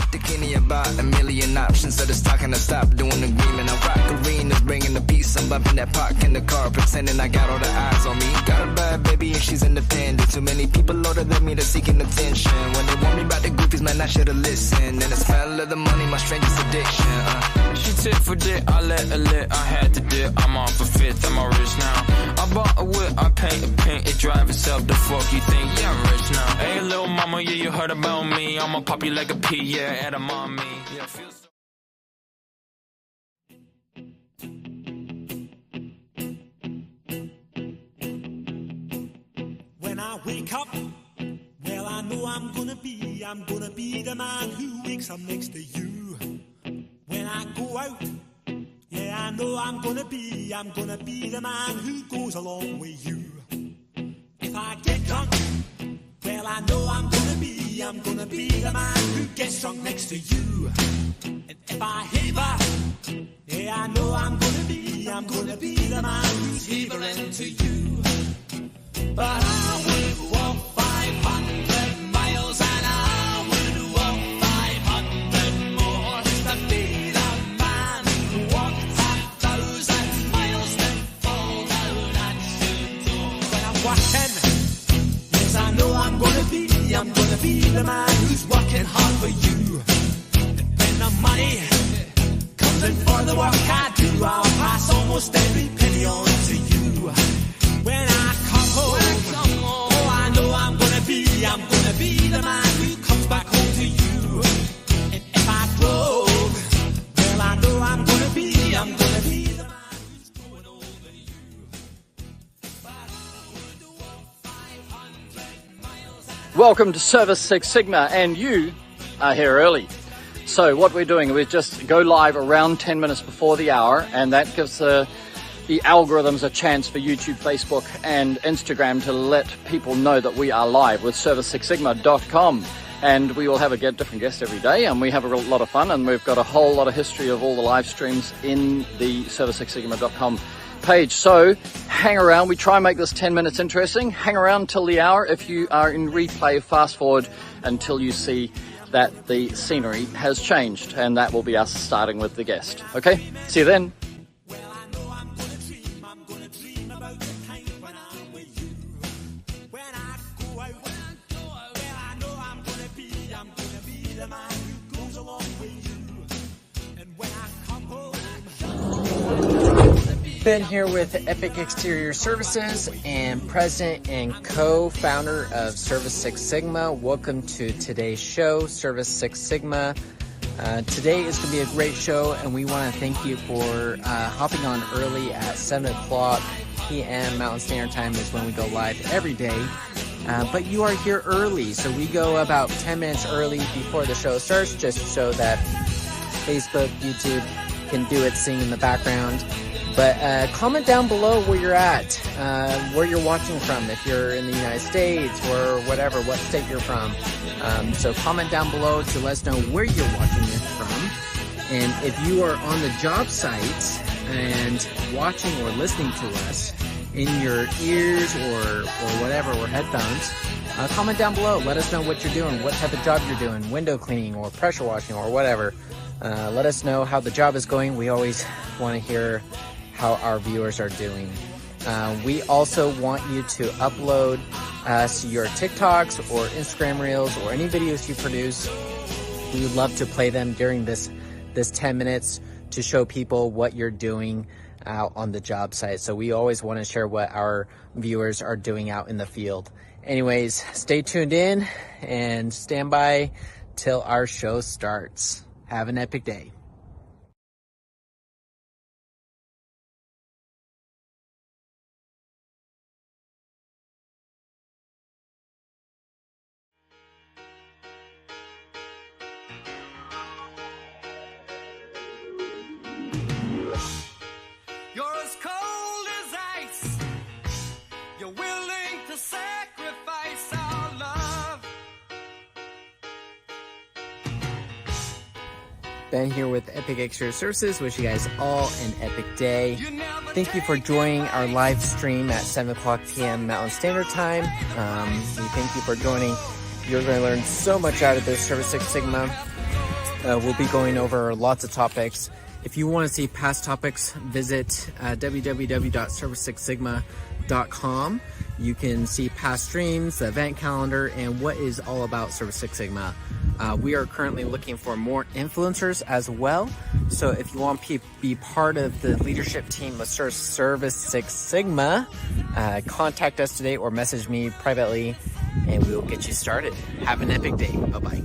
Thinking about a million options, so just talking to stop doing agreement. I rock arenas, bringing the peace. I'm bumping that park in the car, pretending I got all the eyes on me. Got a bad baby and she's independent. Too many people older than me, they're seeking attention. When they want me about the goofies, man, I should've listened. And the smell of the money, my strangest addiction. She tit for dick, I let her lit, I had to dip. I'm off a fifth, I'm all rich now. I bought a whip, I paint a paint, it drive itself. The fuck you think? Yeah, I'm rich now. Hey, little mama, yeah, you heard about me. I'ma pop you like a pea, yeah, at a mommy. Yeah, feel so. When I wake up, well, I know I'm gonna be the man who wakes up next to you. When I go out, yeah, I know I'm gonna be the man who goes along with you. If I get drunk, well, I know I'm gonna be the man who gets drunk next to you. And if I heaver, yeah, I know I'm gonna be the man who's heavering to you. But I would walk 500 miles and I would walk 500 more to be the man who walked 1,000 miles then fall down at your door. When I'm walking, yes, I know I'm gonna be the man who's working hard for you. And when the money comes in for the work I do, I'll pass almost every penny on to you. When I come home, oh, I know I'm gonna be the man who comes back home to you. And if I drove, well, I know I'm gonna be the man who's going over you. But I would walk 500 miles. Welcome to Service Six Sigma, and you are here early. So what we're doing, we just go live around 10 minutes before the hour, and that gives the algorithms a chance for YouTube, Facebook, and Instagram to let people know that we are live with service6sigma.com. And we will have a different guest every day, and we have a lot of fun, and we've got a whole lot of history of all the live streams in the service6sigma.com page. So hang around. We try and make this 10 minutes interesting. Hang around till the hour. If you are in replay, fast forward until you see that the scenery has changed, and that will be us starting with the guest. Okay, see you then. Ben here with Epic Exterior Services and president and co-founder of Service Six Sigma. Welcome to today's show, Service Six Sigma. Today is going to be a great show, and we want to thank you for hopping on early at 7 o'clock p.m. Mountain Standard Time is when we go live every day. But you are here early, so we go about 10 minutes early before the show starts, just so that Facebook, YouTube can do its thing in the background. But comment down below where you're at, where you're watching from, if you're in the United States or whatever, what state you're from. So comment down below to let us know where you're watching it from. And if you are on the job site and watching or listening to us in your ears or whatever, or headphones, comment down below. Let us know what you're doing, what type of job you're doing, window cleaning or pressure washing or whatever. Let us know how the job is going. We always want to hear how our viewers are doing. We also want you to upload your TikToks or Instagram Reels or any videos you produce. We would love to play them during this 10 minutes to show people what you're doing out on the job site. So we always want to share what our viewers are doing out in the field. Anyways, stay tuned in and stand by till our show starts. Have an epic day. Ben here with Epic Exterior Services. Wish you guys all an epic day. Thank you for joining our live stream at 7 o'clock p.m. Mountain Standard Time. We thank you for joining. You're going to learn so much out of this Service Six Sigma. We'll be going over lots of topics. If you want to see past topics, visit www.service6sigma.com. You can see past streams, the event calendar, and what is all about Service Six Sigma. We are currently looking for more influencers as well. So if you want to be part of the leadership team of Service Six Sigma, contact us today or message me privately, and we will get you started. Have an epic day. Bye-bye.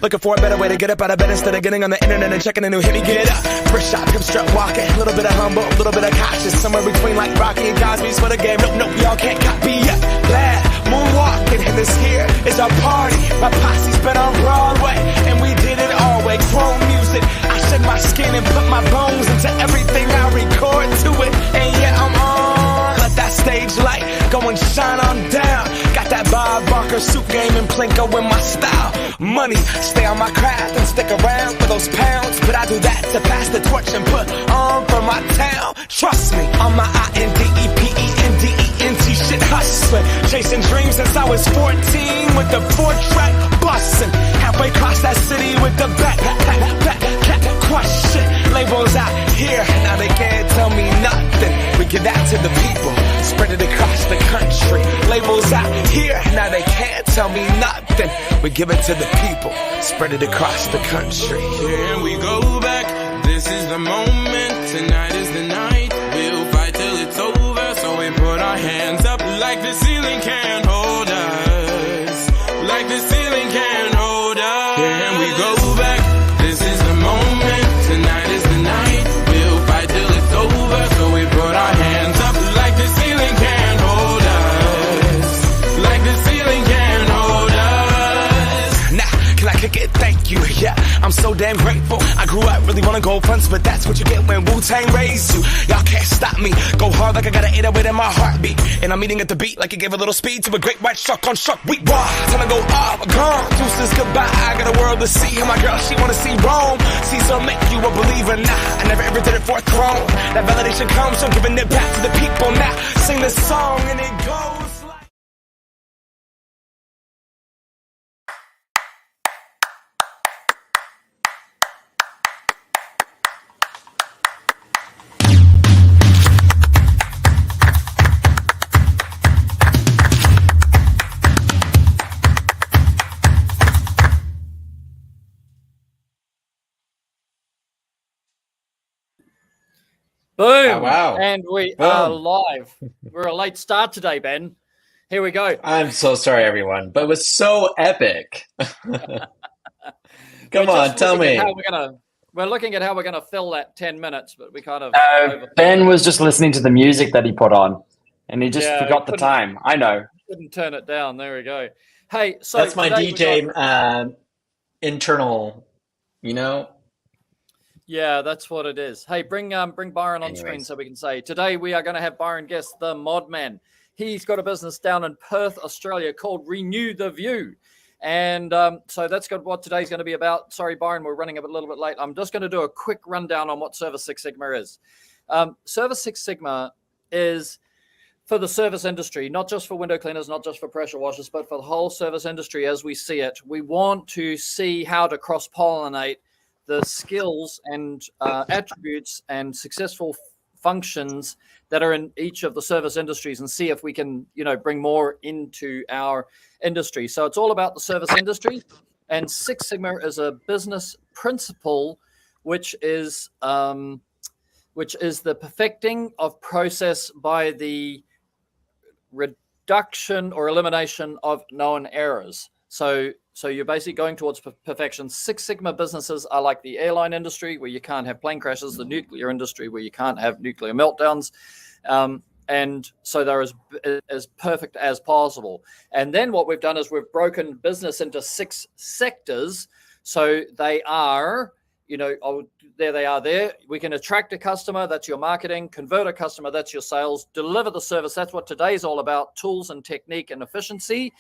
Looking for a better way to get up out of bed instead of getting on the internet and checking a new hit. Me get up, first shot, hip strut walking, a little bit of humble, a little bit of cautious, somewhere between like Rocky and Cosby's for the game. Nope, y'all can't copy yet. Glad moonwalking, and this here is our party. My posse's been on Broadway, and we did it all way. Grown music, I shed my skin and put my bones into everything I record to it. And yeah, I'm on. Let that stage light go and shine on down. Got that Bob Barker suit game and Plinko in my style. Money, stay on my craft and stick around for those pounds. But I do that to pass the torch and put on for my town. Trust me, on my INDEPENDENT shit hustling. Chasing dreams since I was 14 with the 4-track bustin'. Halfway across that city with the back crush shit. Labels out here, now they can't tell me nothing. We give that to the people, spread it across the country. Labels out here, now they can't tell me nothing. We give it to the people, spread it across the country. Here we go back, this is the moment, tonight is the night. We'll fight till it's over, so we put our hands up like the ceiling can't hold us. Like the ceiling can't hold us. Here we go back, this is the moment, tonight is the night. We'll fight till it's over, so we put our hands up like the ceiling can't hold us. Like the ceiling can't hold us. Nah, can I kick it? Thank you, yeah, I'm so damn grateful. I grew up really wanna go fronts, but that's what you get when Wu-Tang raised you. Y'all can't stop me, go hard like I got an 808 in my heartbeat. And I'm eating at the beat like it gave a little speed to a great white shark on shark week. Raw, time to go off, gone, deuces goodbye. I got a world to see, and my girl, she wanna see Rome. Caesar make you a believer, nah, I never ever did it for a throne. That validation comes from giving it back to the people. Now, sing this song and it goes like... Boom! Oh, wow. And we Boom. are live. We're a late start today, Ben. Here we go. I'm so sorry, everyone, but it was so epic. Come on, tell me. We're looking at how we're gonna fill that 10 minutes, but we kind of Ben was just listening to the music that he put on, and he just Yeah, forgot the time. I know. couldn't turn it down. There we go. Hey, so That's my today we DJ got- internal, you know? Yeah, that's what it is. Hey, bring Byron on screen Anyways. so we can say today we are going to have Byron guest the MODMAN. He's got a business down in Perth, Australia called Renew the View. And so that's what today's going to be about. Sorry, Byron, we're running a little bit late. I'm just going to do a quick rundown on what Service Six Sigma is. Service Six Sigma is for the service industry, not just for window cleaners, not just for pressure washers, but for the whole service industry as we see it. We want to see how to cross-pollinate the skills and attributes and successful functions that are in each of the service industries and see if we can, bring more into our industry. So it's all about the service industry, and Six Sigma is a business principle, which is the perfecting of process by the reduction or elimination of known errors. So you're basically going towards perfection. Six Sigma businesses are like the airline industry, where you can't have plane crashes, the nuclear industry, where you can't have nuclear meltdowns. And so they're as perfect as possible. And then what we've done is we've broken business into 6 sectors. So they are, there they are there. We can attract a customer, that's your marketing, convert a customer, that's your sales, deliver the service, that's what today's all about, tools and technique and efficiency.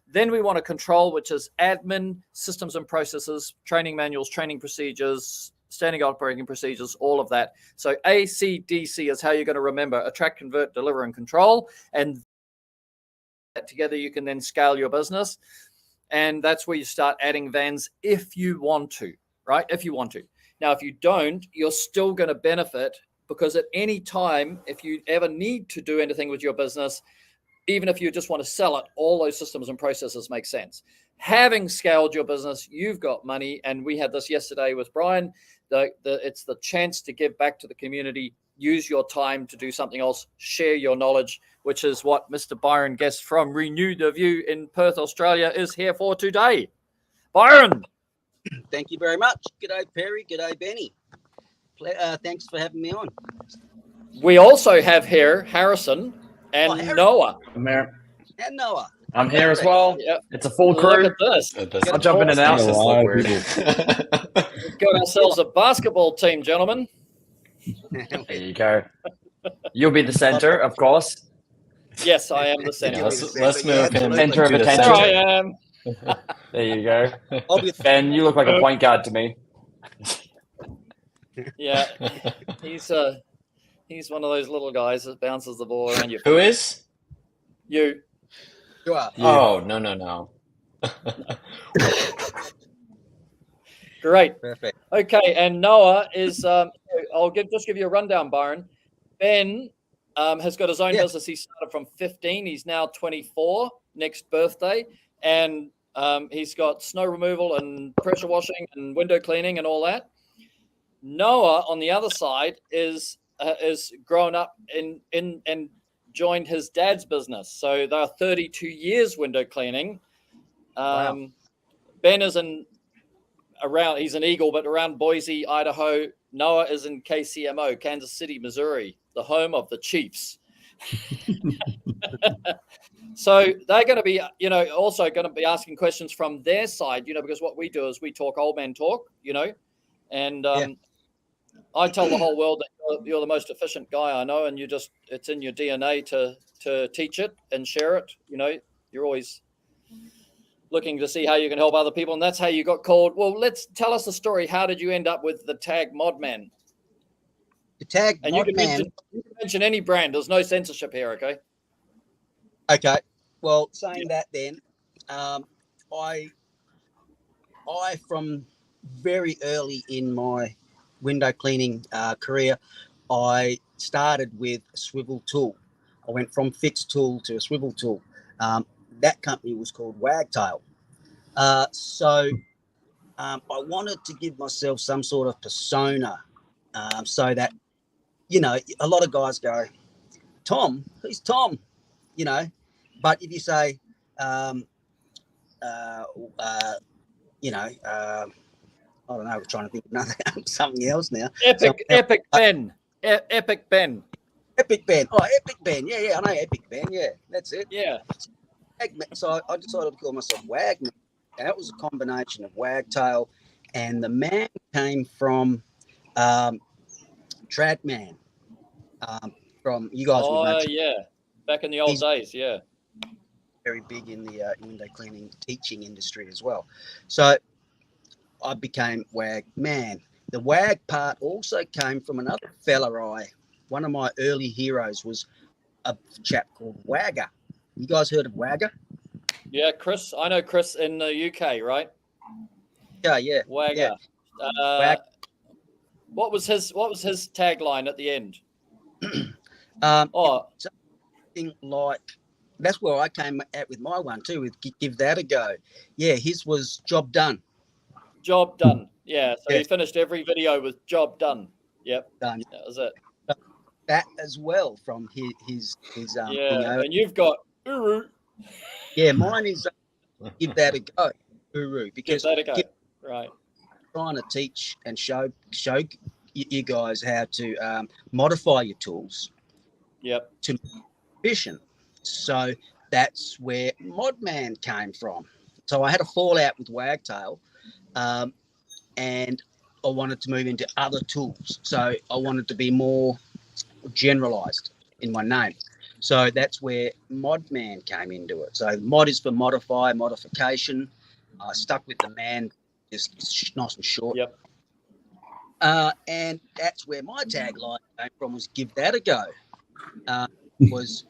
Then we want to control, which is admin, systems and processes, training manuals, training procedures, standing operating procedures, all of that. So ACDC is how you're going to remember: attract, convert, deliver, and control. And that together, you can then scale your business. And that's where you start adding vans if you want to, right? If you want to. Now, if you don't, you're still going to benefit, because at any time, if you ever need to do anything with your business, even if you just want to sell it, all those systems and processes make sense. Having scaled your business, you've got money. And we had this yesterday with Brian. It's the chance to give back to the community, use your time to do something else, share your knowledge, which is what Mr. Byron Guest from Renew the View in Perth, Australia is here for today. Byron. Thank you very much. G'day, Perry. G'day, Benny. Thanks for having me on. We also have here Harrison and Noah. I'm here. And Noah. I'm here as well. Yep. It's a full crew. Look at this. I'll jump in and out. There's a lot of people. We've got ourselves a basketball team, gentlemen. There you go. You'll be the center, of course. Yes, I am the center. Yeah, let's move him There to Center of the attention. center. I am. There you go. I'll be Ben, you look like a point guard to me. Yeah, he's one of those little guys that bounces the ball around you. Who is? You. You are. Oh, no. Great. Perfect. Okay, and Noah is. I'll just give you a rundown, Byron. Ben has got his own business. He started from 15. He's now 24. Next birthday, and he's got snow removal and pressure washing and window cleaning and all that. Noah, on the other side, is grown up in and joined his dad's business. So they're 32 years window cleaning. Wow. Ben is he's an Eagle, but around Boise, Idaho. Noah is in KCMO, Kansas City, Missouri, the home of the Chiefs. So they're going to be, also going to be asking questions from their side, because what we do is we talk old man talk, and I tell the whole world that you're the most efficient guy I know, and it's in your DNA to teach it and share it. You're always looking to see how you can help other people, and that's how you got called. Well, tell us the story. How did you end up with the tag MODMAN? The tag And MODMAN. you can mention any brand. There's no censorship here, okay? Okay. Well, saying that then, I from very early in my window cleaning career, I started with a swivel tool. I went from fixed tool to a swivel tool. That company was called Wagtail. So I wanted to give myself some sort of persona, so that, a lot of guys go, Tom, who's Tom? But if you say, I don't know, we're trying to think of something else now. Epic Ben. Epic Ben. Epic Ben. Oh, Epic Ben. Yeah, I know Epic Ben. Yeah, that's it. Yeah. So I decided to call myself Wagman. And that was a combination of Wagtail, and the man came from Trad Man, from you guys. Would know, yeah, back in the old days, yeah. Very big in the window cleaning teaching industry as well. So I became WAG man. The WAG part also came from another fella. One of my early heroes was a chap called Wagger. You guys heard of Wagger? Yeah, Chris. I know Chris in the UK, right? Yeah. Wagger. Wag. What was his tagline at the end? Something like, that's where I came out with my one too, with give that a go. Yeah, his was job done. Job done. Yeah. So he finished every video with job done. Yep. Done. That was it. That as well from his yeah. And you've got Oorroo. Yeah, mine is give that a go, Oorroo, because give that a go. Right. Trying to teach and show you guys how to modify your tools. Yep. To efficient. So that's where MODMAN came from. So I had a fallout with Wagtail, and I wanted to move into other tools. So I wanted to be more generalized in my name. So that's where MODMAN came into it. So mod is for modify, modification. I stuck with the man, just nice and short. Yep. And that's where my tagline came from, was give that a go. Was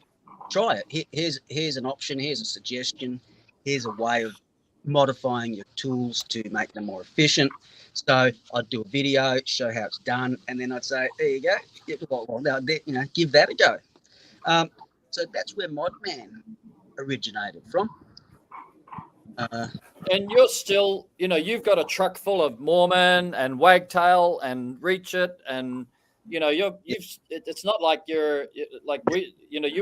try it. Here's an option. Here's a suggestion. Here's a way of modifying your tools to make them more efficient. So I'd do a video, show how it's done, and then I'd say, there you go. Well, give that a go. So that's where MODMAN originated from. And you're still, you've got a truck full of MODMAN and Wagtail and Reach It, and it's not like you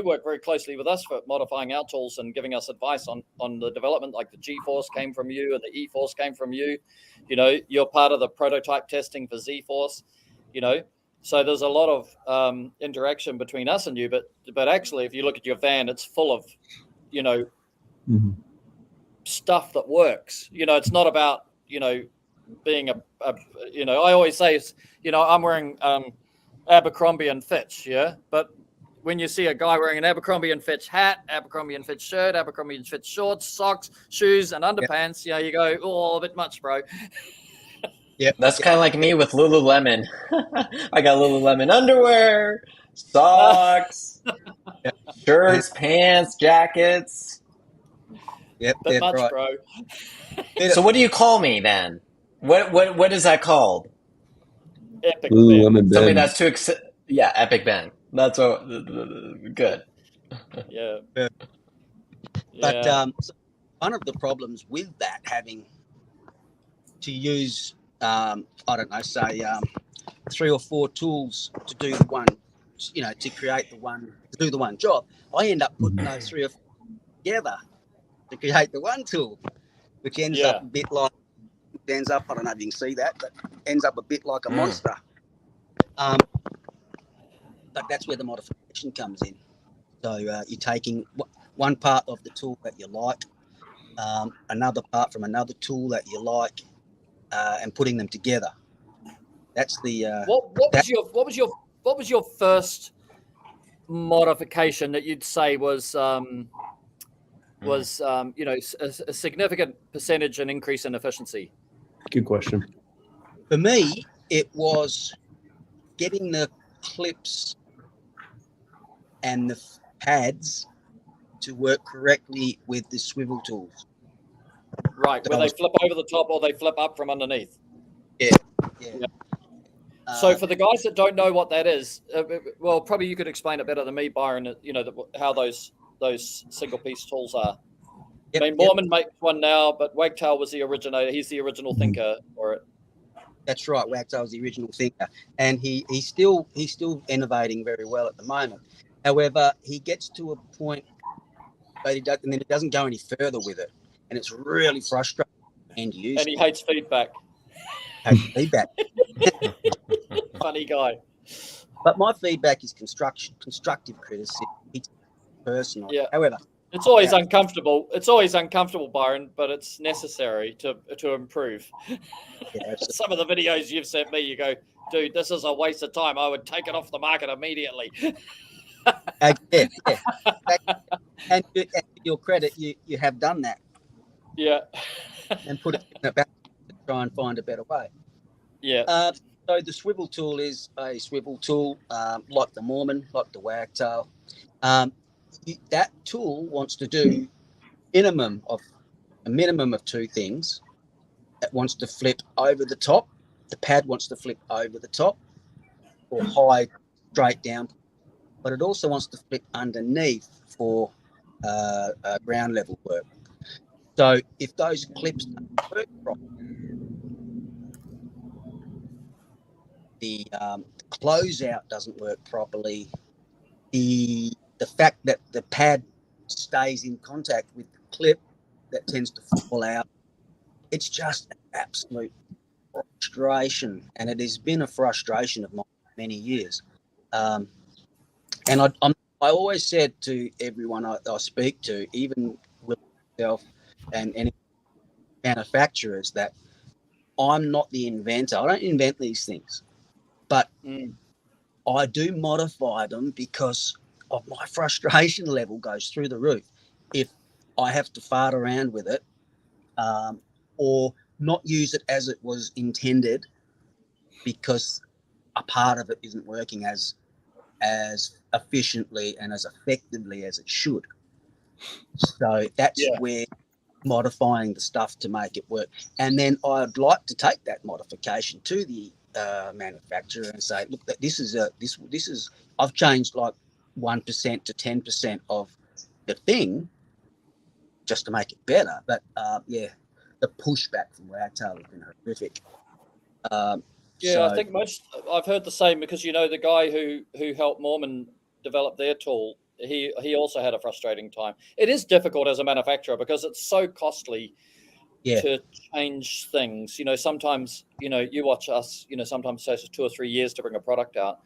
work very closely with us for modifying our tools and giving us advice on the development. Like the G-Force came from you, and the E-Force came from you. You're part of the prototype testing for Z-Force. So there's a lot of interaction between us and you. But actually, if you look at your van, it's full of stuff that works. It's not about being I always say, I'm wearing Abercrombie and Fitch, but when you see a guy wearing an Abercrombie and Fitch hat, Abercrombie and Fitch shirt, Abercrombie and Fitch shorts, socks, shoes, and underpants, you go, oh, a bit much, bro. Yeah, that's kind of like me with Lululemon. I got Lululemon underwear, socks, shirts, pants, jackets. Yep, bit much, right. bro. So what do you call me then? What is that called? Epic Ben. Something that's too Epic Ben. That's what good. Yeah. But so one of the problems with that, having to use say 3 or 4 tools to do the one, to create the one, to do the one job, I end up putting those 3 or 4 together to create the one tool, which ends up a bit like, I don't know if you can see that, but ends up a bit like a monster. But that's where the modification comes in. So you're taking one part of the tool that you like, another part from another tool that you like, and putting them together. That's the what was your first modification that you'd say was a significant percentage and increase in efficiency? Good question. For me, it was getting the clips and the pads to work correctly with the swivel tools. Right, where they flip over the top or they flip up from underneath. Yeah. So for the guys that don't know what that is, well, probably you could explain it better than me, Byron. How those single piece tools are. I mean, MODMAN makes one now, but Wagtail was the originator. He's the original thinker for it. That's right. Wagtail was the original thinker, and he's still innovating very well at the moment. However, he gets to a point, but and then he doesn't go any further with it, and it's really frustrating end user. And he hates feedback. Funny guy. But my feedback is constructive criticism. It's personal. Yeah. However, It's always uncomfortable. It's always uncomfortable, Byron, but it's necessary to improve. Yeah, Some of the videos you've sent me, you go, dude, this is a waste of time. I would take it off the market immediately. yeah. And to your credit, you have done that. Yeah. And put it in a back to try and find a better way. Yeah. So the swivel tool is a swivel tool, like the MODMAN, like the wagtail. That tool wants to do a minimum of two things. It wants to flip over the top. The pad wants to flip over the top or high straight down, but it also wants to flip underneath for ground level work. So if those clips don't work properly, the closeout doesn't work properly, the fact that the pad stays in contact with the clip that tends to fall out, it's just an absolute frustration, and it has been a frustration of mine for many years. And I always said to everyone I speak to, even with myself and any manufacturers, that I'm not the inventor. I don't invent these things, but I do modify them because of my frustration level goes through the roof. If I have to fart around with it, or not use it as it was intended because a part of it isn't working as efficiently and as effectively as it should. So that's where modifying the stuff to make it work. And then I'd like to take that modification to the manufacturer and say, look, this is I've changed like 1% to 10% of the thing just to make it better. But the pushback from Wagtail has been horrific. I think I've heard the same, because the guy who helped MODMAN develop their tool, he also had a frustrating time. It is difficult as a manufacturer because it's so costly to change things. Sometimes you watch us. Sometimes it takes 2 or 3 years to bring a product out.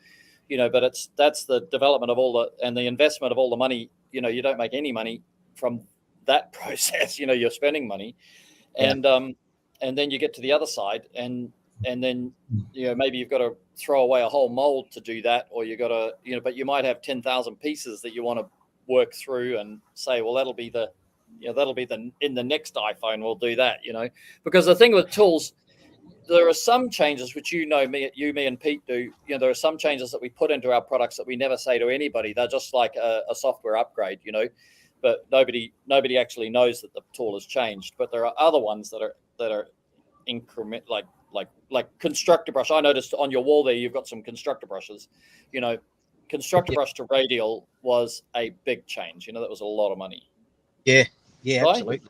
But that's the development of and the investment of all the money. You don't make any money from that process. You're spending money, and then you get to the other side, and then maybe you've got to throw away a whole mold to do that, or you got to but you might have 10,000 pieces that you want to work through and say, well, that'll be the in the next iPhone we'll do that. Because the thing with tools, there are some changes which me and Pete do. There are some changes that we put into our products that we never say to anybody. They're just like a software upgrade, but nobody actually knows that the tool has changed. But there are other ones that are increment, like constructor brush. I noticed on your wall there you've got some constructor brushes. Constructor brush to radial was a big change. That was a lot of money. Yeah, right? Absolutely.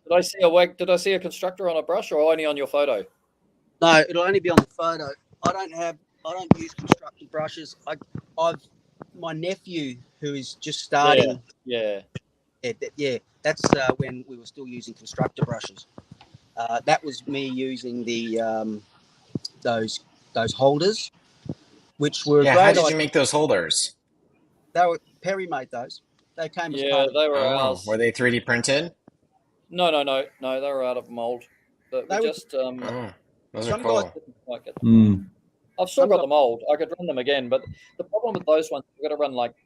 Did I see a constructor on a brush, or only on your photo? No, it'll only be on the photo. I don't use constructor brushes. My nephew, who is just starting. Yeah. That's when we were still using constructor brushes. That was me using the those holders, which were great. How did you make those holders? Perry made those. They came as they were ours. Were they 3D printed? No, they were out of mold. But we just those are cool. Like it. I've still got the mold. I could run them again, but the problem with those ones, you've got to run like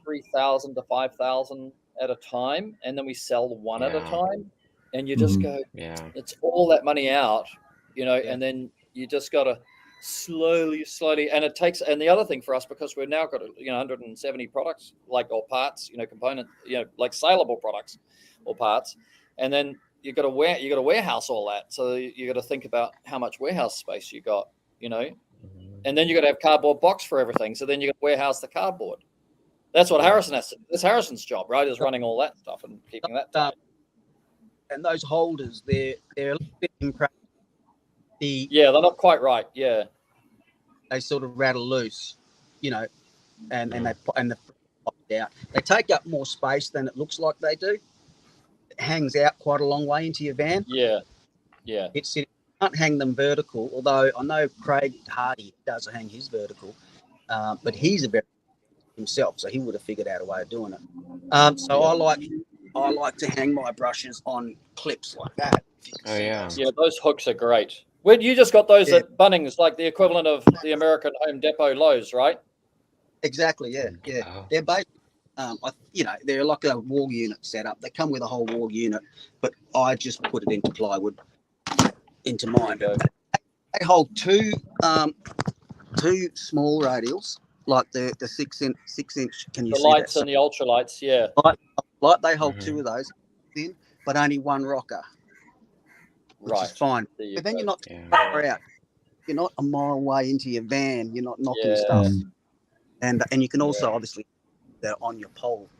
3,000 to 5,000 at a time, and then we sell one at a time, and you just go, it's all that money out, and then you just got to slowly, and it takes. And the other thing for us, because we've now got 170 products, or parts, component, like saleable products or parts, and then you got to warehouse all that. So you got to think about how much warehouse space you got, and then you got to have cardboard box for everything. So then you got to warehouse the cardboard. That's what Harrison has to do. That's Harrison's job, right? Is running all that stuff and keeping that tight. And those holders, they're a little bit impractical. They're not quite right. Yeah, they sort of rattle loose, and they pop out. They take up more space than it looks like they do. It hangs out quite a long way into your van. Yeah. You can't hang them vertical, although I know Craig Hardy does hang his vertical, but he's a very himself, so he would have figured out a way of doing it. So I like to hang my brushes on clips like that. Oh yeah. Yeah, those hooks are great. When you just got those Yeah. at Bunnings, like the equivalent of the American Home Depot Lowe's, right? Exactly. Yeah. Oh. They're based. They're like a wall unit setup. They come with a whole wall unit, but I just put it into plywood, into mine. They hold two small radials, like the 6-inch. Can you The see lights that? and the ultralights, yeah. Like they hold two of those in, but only one rocker, which is fine. But then you're not too far out. You're not a mile away into your van. You're not knocking stuff, and you can also obviously that on your pole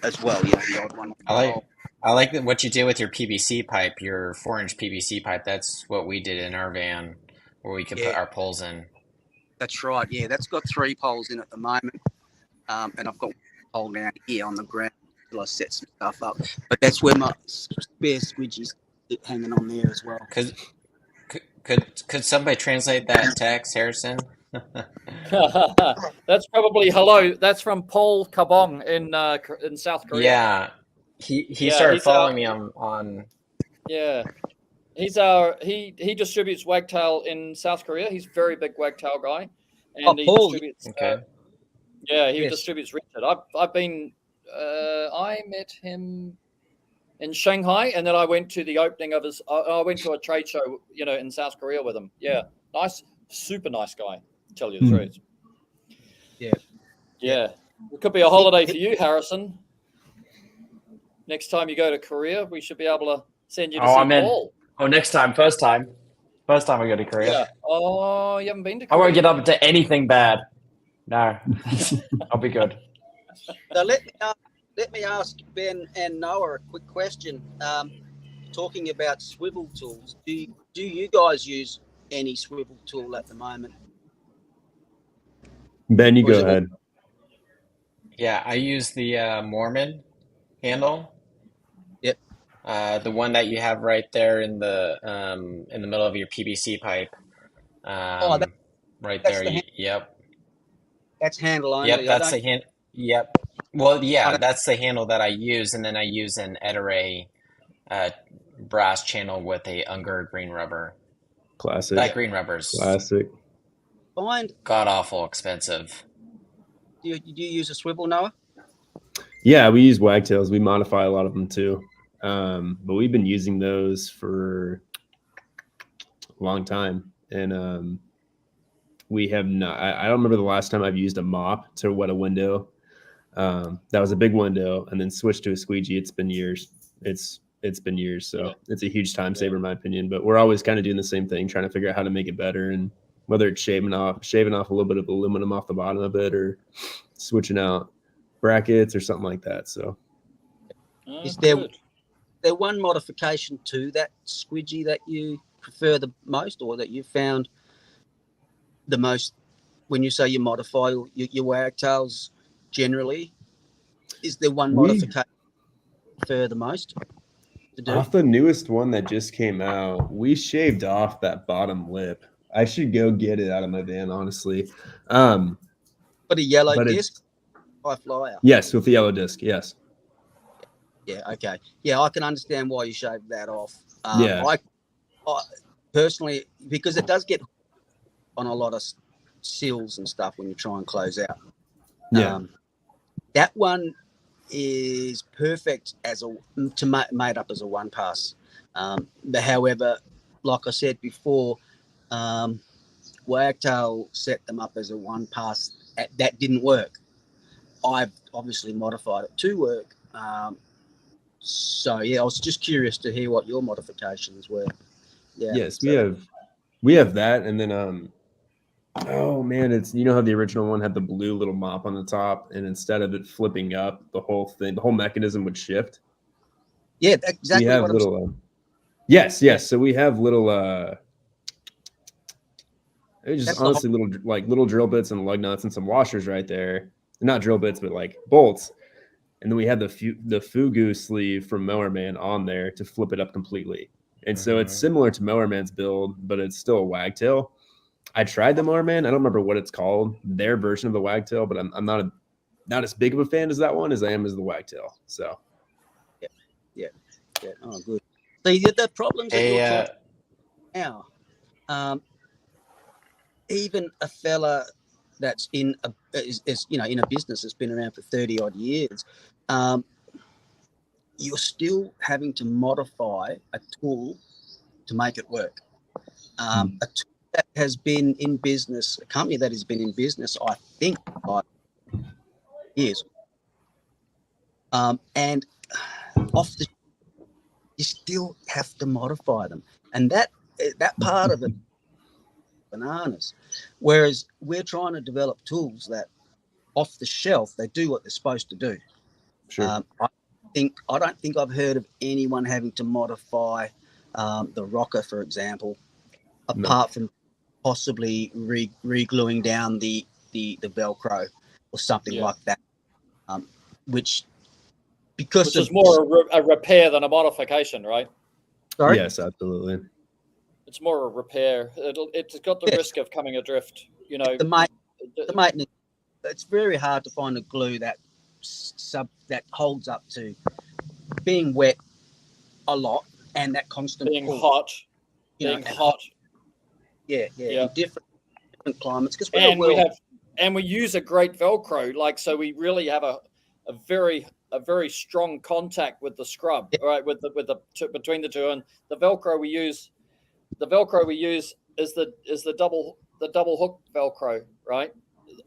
as well. You know, the odd one. I like what you did with your PVC pipe, your 4-inch PVC pipe. That's what we did in our van, where we could put our poles in. That's right. Yeah, that's got 3 poles in at the moment, and I've got one pole down here on the ground till I set some stuff up. But that's where my spare squidgies hanging on there as well. Could somebody translate that text, Harrison? That's probably hello. That's from Paul Kabong in South Korea. Yeah, he started following me on. Yeah, he distributes wagtail in South Korea. He's a very big wagtail guy, and he distributes. Okay. He distributes Richard. I've been. I met him in Shanghai, and then I went to the opening of his. I went to a trade show, in South Korea with him. Yeah, nice, super nice guy. To tell you the truth. Yeah. It could be a holiday for you, Harrison. Next time you go to Korea, we should be able to send you to see Paul. Oh, next time. First time I go to Korea. Yeah. Oh, you haven't been to Korea? I won't get up to anything bad. No, I'll be good. So let me ask Ben and Noah a quick question. Talking about swivel tools, do you guys use any swivel tool at the moment? Ben, you go ahead. Yeah, I use the MODMAN handle. Yep. The one that you have right there in the middle of your PVC pipe. Right there. Yep. That's handle only. Yep, that's the hand. Yep. Well, yeah, that's the handle that I use, and then I use an Oorroo brass channel with a Unger green rubber. Classic. That green rubber's classic. God awful expensive. Do you use a swivel, Noah? Yeah, we use wagtails. We modify a lot of them too, but we've been using those for a long time, and we have not. I don't remember the last time I've used a mop to wet a window. That was a big window, and then switched to a squeegee. It's been years. It's been years, so it's a huge time saver in my opinion. But we're always kind of doing the same thing, trying to figure out how to make it better, and whether it's shaving off a little bit of aluminum off the bottom of it, or switching out brackets or something like that. So, is there one modification to that squidgy that you prefer the most, or that you found the most when you say you modify your wagtails generally? Is there one modification you prefer the most to do? Off the newest one that just came out, we shaved off that bottom lip. I should go get it out of my van, honestly. But a yellow disc, high flyer. Yes, with the yellow disc. Yes. Yeah. Okay. Yeah, I can understand why you shaved that off. Yeah. I personally, because it does get on a lot of seals and stuff when you try and close out. Yeah. That one is perfect made up as a one pass. However, like I said before, wagtail set them up as a one pass. That didn't work. I've obviously modified it to work. So yeah, I was just curious to hear what your modifications were. Yeah. Yes, we have that, and then oh man, it's how the original one had the blue little mop on the top, and instead of it flipping up, the whole mechanism would shift. Yeah, exactly. We have little. Yes. So we have little. It's just honestly little drill bits and lug nuts and some washers right there. Not drill bits, but like bolts. And then we had the Fugu sleeve from MODMAN on there to flip it up completely. And so it's similar to MODMAN's build, but it's still a wagtail. I tried the MODMAN. I don't remember what it's called, their version of the wagtail, but I'm not not as big of a fan as that one as I am as the wagtail. So Yeah. Oh, good. See, the problems that you're Hey, talking now, even a fella that's in a is in a business that's been around for 30 odd years, you're still having to modify a tool to make it work. A tool that has been in business, a company that has been in business, I think, 5 years, and off the, you still have to modify them, and that part of it, bananas. Whereas we're trying to develop tools that, off the shelf, they do what they're supposed to do. sure. I don't think I've heard of anyone having to modify the rocker, for example, apart from possibly re-gluing down the Velcro or something like that, which is more a repair than a modification, right? Sorry? Yes, absolutely. It's more a repair. It's got the risk of coming adrift. The maintenance. It's very hard to find a glue that holds up to being wet a lot and that constant being pull. hot. Yeah. In different climates, because we use a great Velcro. So we really have a very strong contact with the scrub, right? With the between the two, and the Velcro we use is the double hook Velcro, right?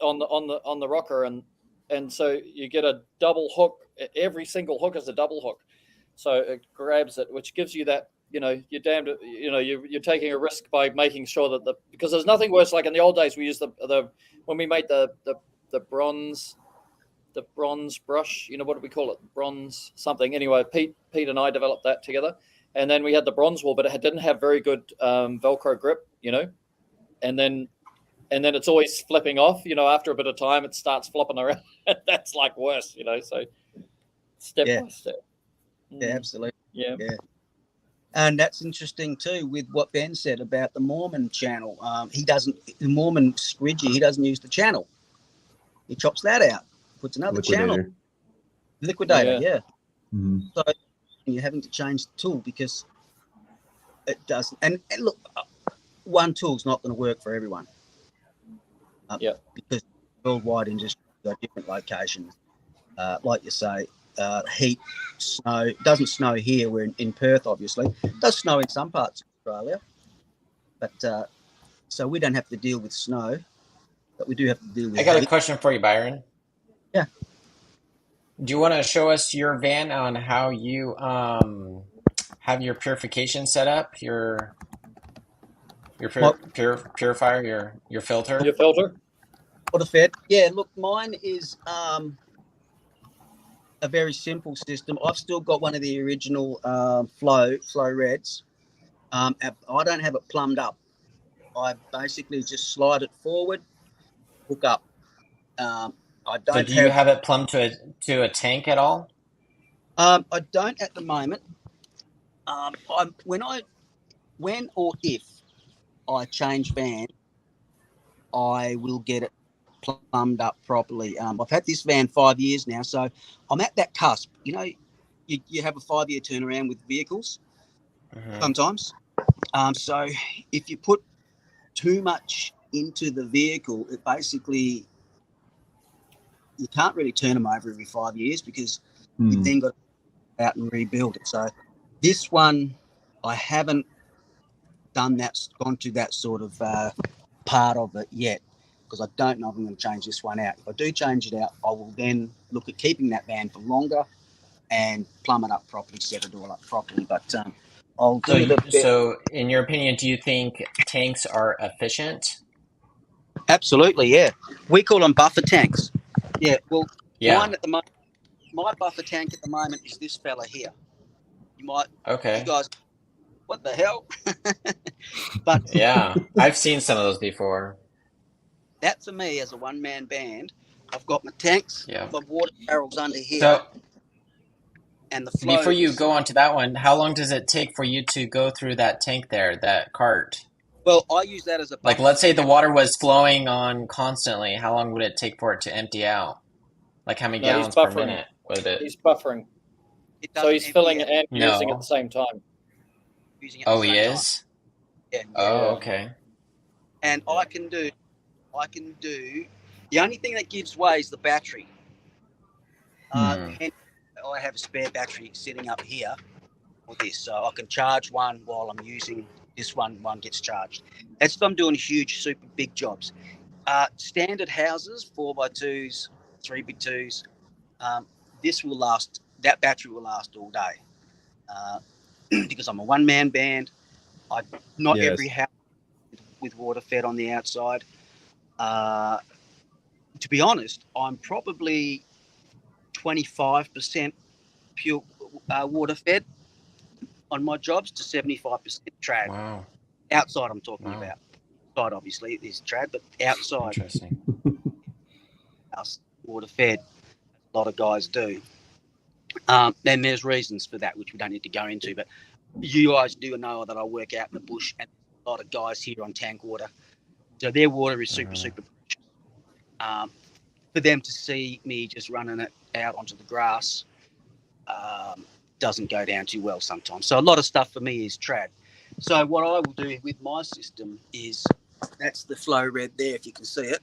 On the rocker, and so you get a double hook. Every single hook is a double hook, so it grabs it, which gives you that. You're damned. You're taking a risk by making sure that because there's nothing worse. Like in the old days, we used the when we made the bronze brush. What do we call it? Bronze something. Anyway, Pete and I developed that together, and then we had the bronze wool, but it didn't have very good Velcro grip. And then it's always flipping off. After a bit of time, it starts flopping around. That's like worse. So step by step. Yeah, absolutely. Yeah. And that's interesting too with what Ben said about the MODMAN channel. The MODMAN squidgy, he doesn't use the channel. He chops that out, puts another channel. Liquidator, yeah. Mm-hmm. So you're having to change the tool because it doesn't. And look, one tool's not going to work for everyone. Because worldwide industry got different locations. Like you say, heat, snow. It doesn't snow here. We're in Perth, obviously. It does snow in some parts of Australia, but so we don't have to deal with snow, but we do have to deal with. I got a question for you, Byron. Yeah. Do you want to show us your van on how you have your purification set up? Your purifier, your filter. Your filter. What a fit. Yeah. Look, mine is a very simple system. I've still got one of the original flow reds. I don't have it plumbed up. I basically just slide it forward, hook up. I don't. So do you have it plumbed to a tank at all? I don't at the moment. When or if I change van, I will get it plumbed up properly. I've had this van 5 years now, so I'm at that cusp. You have a 5-year turnaround with vehicles sometimes. So if you put too much into the vehicle, it basically, you can't really turn them over every 5 years because you've then got to go out and rebuild it. So this one, I haven't gone to that sort of part of it yet, because I don't know if I'm going to change this one out. If I do change it out, I will then look at keeping that van for longer and plumb it up properly, set it all up properly. But I'll do So in your opinion, do you think tanks are efficient? Absolutely, yeah. We call them buffer tanks. Yeah, well, mine at the moment, my buffer tank at the moment is this fella here. You guys, what the hell? But yeah, I've seen some of those before. That for me, as a one-man band, I've got my tanks, my water barrels under here, so, and the flow. Before you go on to that one, how long does it take for you to go through that tank there, that cart? Well, I use that as a buffer. Like, let's say the water was flowing on constantly. How long would it take for it to empty out? Like how many No, he's gallons per buffering. minute with it? He's buffering. It So doesn't he's empty filling out, and using at No. the same time. using it at Oh, the he same time. is? Yeah. Oh, Yeah. okay. And I can do. The only thing that gives way is the battery. Hence, I have a spare battery sitting up here for this, so I can charge one while I'm using this one. One gets charged. That's if I'm doing huge, super big jobs. Standard houses, 4x2s, 3x2s. This will last. That battery will last all day. Because I'm a one-man band. Not Yes. every house with water fed on the outside. To be honest, I'm probably 25% pure water fed on my jobs to 75% trad. Wow. Outside, I'm talking Wow. about. Outside, obviously, is trad, but outside, Interesting. house water fed. A lot of guys do. And there's reasons for that, which we don't need to go into. But you guys do know that I work out in the bush, and a lot of guys here on tank water. So their water is super precious. For them to see me just running it out onto the grass doesn't go down too well sometimes. So a lot of stuff for me is trad. So what I will do with my system is, that's the flow red there, if you can see it.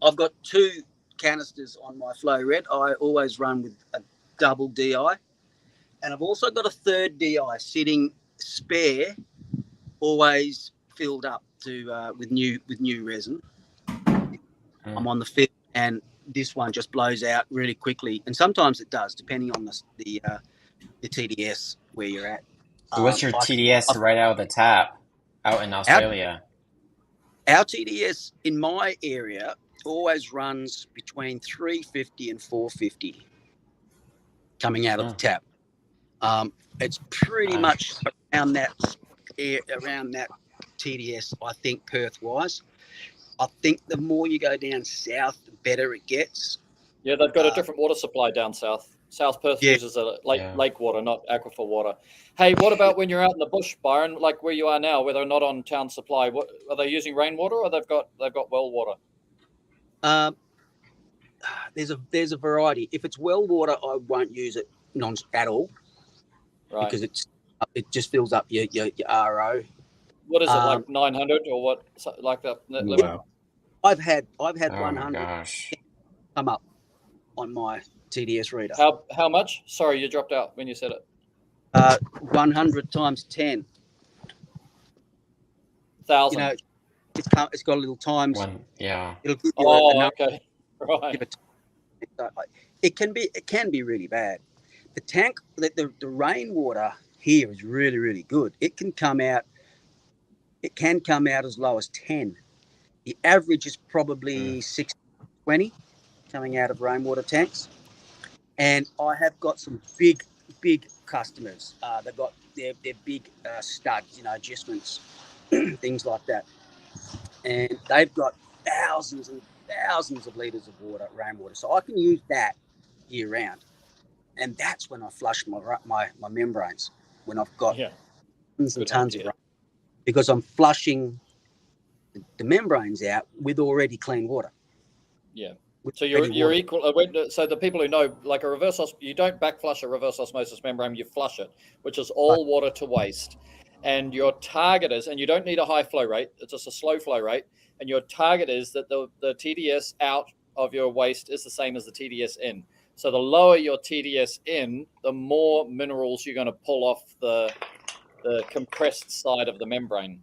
I've got 2 canisters on my flow red. I always run with a double DI. And I've also got a third DI sitting spare, always filled up to with new resin. I'm on the field, and this one just blows out really quickly, and sometimes it does, depending on the TDS where you're at. So what's your TDS right out of the tap out in Australia? Our TDS in my area always runs between 350 and 450 coming out of the tap. It's pretty much around that TDS, I think, Perth-wise. I think the more you go down south, the better it gets. Yeah, they've got a different water supply down south. South Perth uses a lake water, not aquifer water. Hey, what about when you're out in the bush, Byron, like where you are now, where they're not on town supply? What are they using, rainwater, or they've got well water? There's a variety. If it's well water, I won't use it at all, right? Because it just fills up your RO. What is it, like 900 or what? Like that? Wow. I've had Oh 100 my gosh. come up on my TDS reader. How much? Sorry, you dropped out when you said it. 100 times 10. 1,000. You know, it's got a little times. Yeah. It'll give you a number. Okay. Right. It can be really bad. The tank, the rainwater here is really, really good. It can come out as low as 10. The average is probably 620 coming out of rainwater tanks. And I have got some big customers. They've got their big studs, adjustments, things like that. And they've got thousands and thousands of litres of water, rainwater. So I can use that year round. And that's when I flush my membranes, when I've got tons and tons of rain. Because I'm flushing the membranes out with already clean water. Yeah. So you're equal. So the people who know, like you don't back flush a reverse osmosis membrane, you flush it, which is all water to waste. And your target is, and you don't need a high flow rate, it's just a slow flow rate. And your target is that the TDS out of your waste is the same as the TDS in. So the lower your TDS in, the more minerals you're going to pull off the compressed side of the membrane.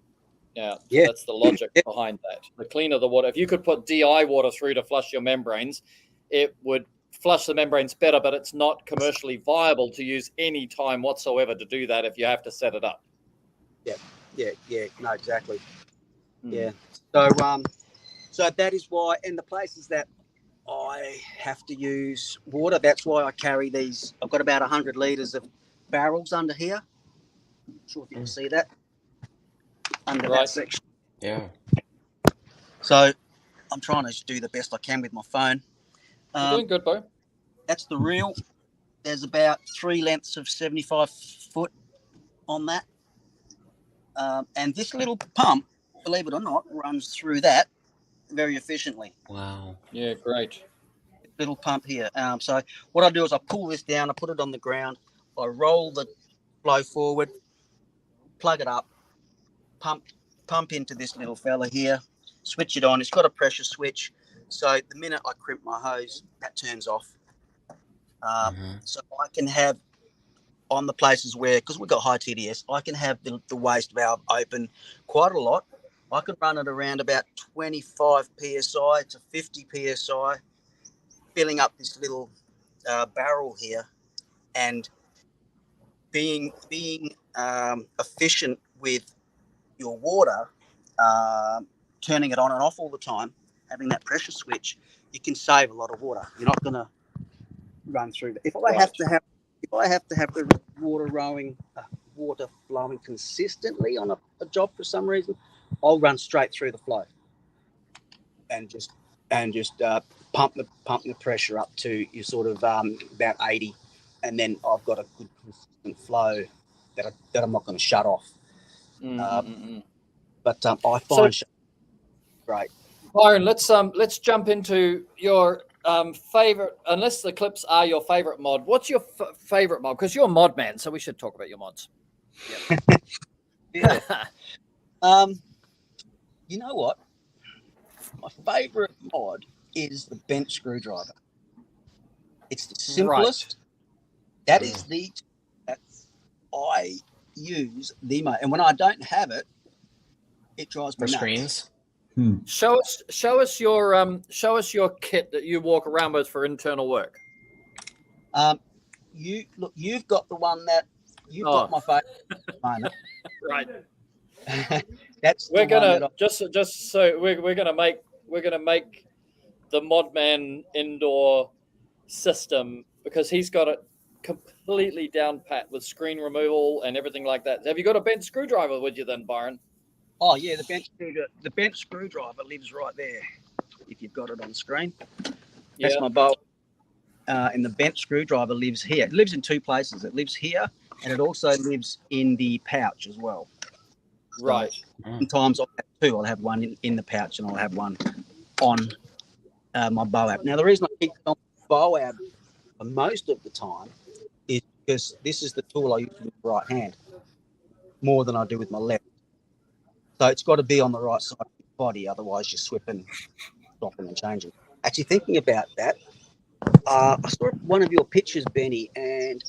Yeah, that's the logic behind that. The cleaner the water, if you could put DI water through to flush your membranes, it would flush the membranes better, but it's not commercially viable to use any time whatsoever to do that if you have to set it up. Yeah, no, exactly. Yeah. So that is why, in the places that I have to use water, that's why I carry these. I've got about 100 litres of barrels under here. I'm not sure if you can see that. Under that section. Yeah. So I'm trying to do the best I can with my phone. You're doing good, Bo. That's the reel. There's about 3 lengths of 75 foot on that. And this little pump, believe it or not, runs through that very efficiently. Wow. Yeah, great. little pump here. So what I do is I pull this down, I put it on the ground, I roll the flow forward, plug it up, pump into this little fella here, switch it on. It's got a pressure switch, so the minute I crimp my hose, that turns off. So I can have on the places where, because we've got high TDS, I can have the waste valve open quite a lot. I can run it around about 25 psi to 50 psi, filling up this little barrel here, and being efficient with your water, turning it on and off all the time, having that pressure switch, you can save a lot of water. You're not going to run through. If I have to have the water flowing consistently on a job for some reason, I'll run straight through the flow and just pump the pressure up to your sort of about 80, and then I've got a good consistent flow that I'm not going to shut off. But I find great. Byron, let's jump into your favorite, unless the clips are your favorite mod. What's your favorite mod? Because you're a mod man, so we should talk about your mods. Yeah. You know what? My favorite mod is the bent screwdriver. It's the simplest. That is that I use the most. And when I don't have it, it drives me nuts. Screens. Show us your kit that you walk around with for internal work. You've got the one that you've got my favorite at the moment. Right. That's we're gonna make the MODMAN indoor system, because he's got it completely down pat with screen removal and everything like that. Have you got a bent screwdriver with you then, Byron? Oh yeah, the bent screwdriver lives right there. If you've got it on screen, that's my bolt. And the bent screwdriver lives here. It lives in two places. It lives here, and it also lives in the pouch as well. Right. So sometimes I'll have two. I'll have one in the pouch, and I'll have one on my BOAB. Now, the reason I keep it on BOAB for most of the time is because this is the tool I use with my right hand more than I do with my left. So it's got to be on the right side of your body, otherwise you're swapping and changing. Actually, thinking about that, I saw one of your pictures, Benny, and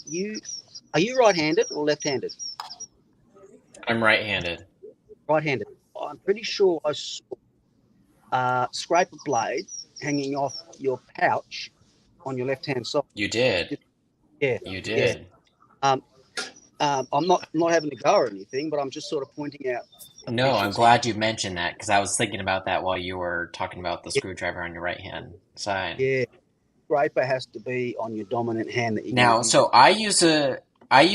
are you right-handed or left-handed? I'm right-handed. Right-handed. I'm pretty sure I saw a scraper blade hanging off your pouch on your left-hand side. You did. Yeah. You did. Yeah. I'm not having to go or anything, but I'm just sort of pointing out. No, I'm glad you mentioned that, because I was thinking about that while you were talking about the screwdriver on your right-hand side. Yeah. Scraper has to be on your dominant hand. So I use a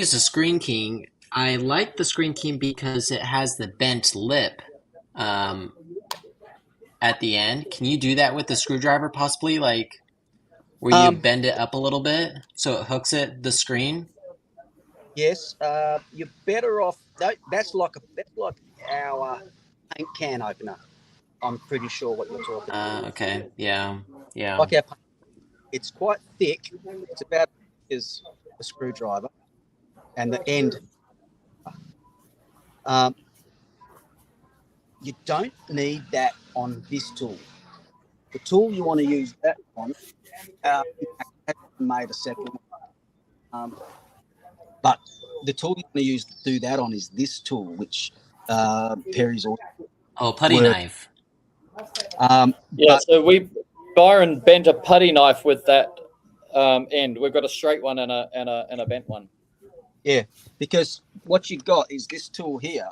Screen King. I like the Screen King because it has the bent lip at the end. Can you do that with the screwdriver possibly, like where you bend it up a little bit so it hooks the screen? Yes, you're better off. That's like our paint can opener. I'm pretty sure what you're talking about. Okay, yeah. Like our paint. It's quite thick. It's about as a screwdriver, and the end. You don't need that on this tool. The tool you want to use that on, has made a second one. But the tool you want to use to do that on is this tool, which Perry's also. Oh, putty knife. So Byron bent a putty knife with that end. We've got a straight one and a bent one. Yeah, because what you've got is this tool here.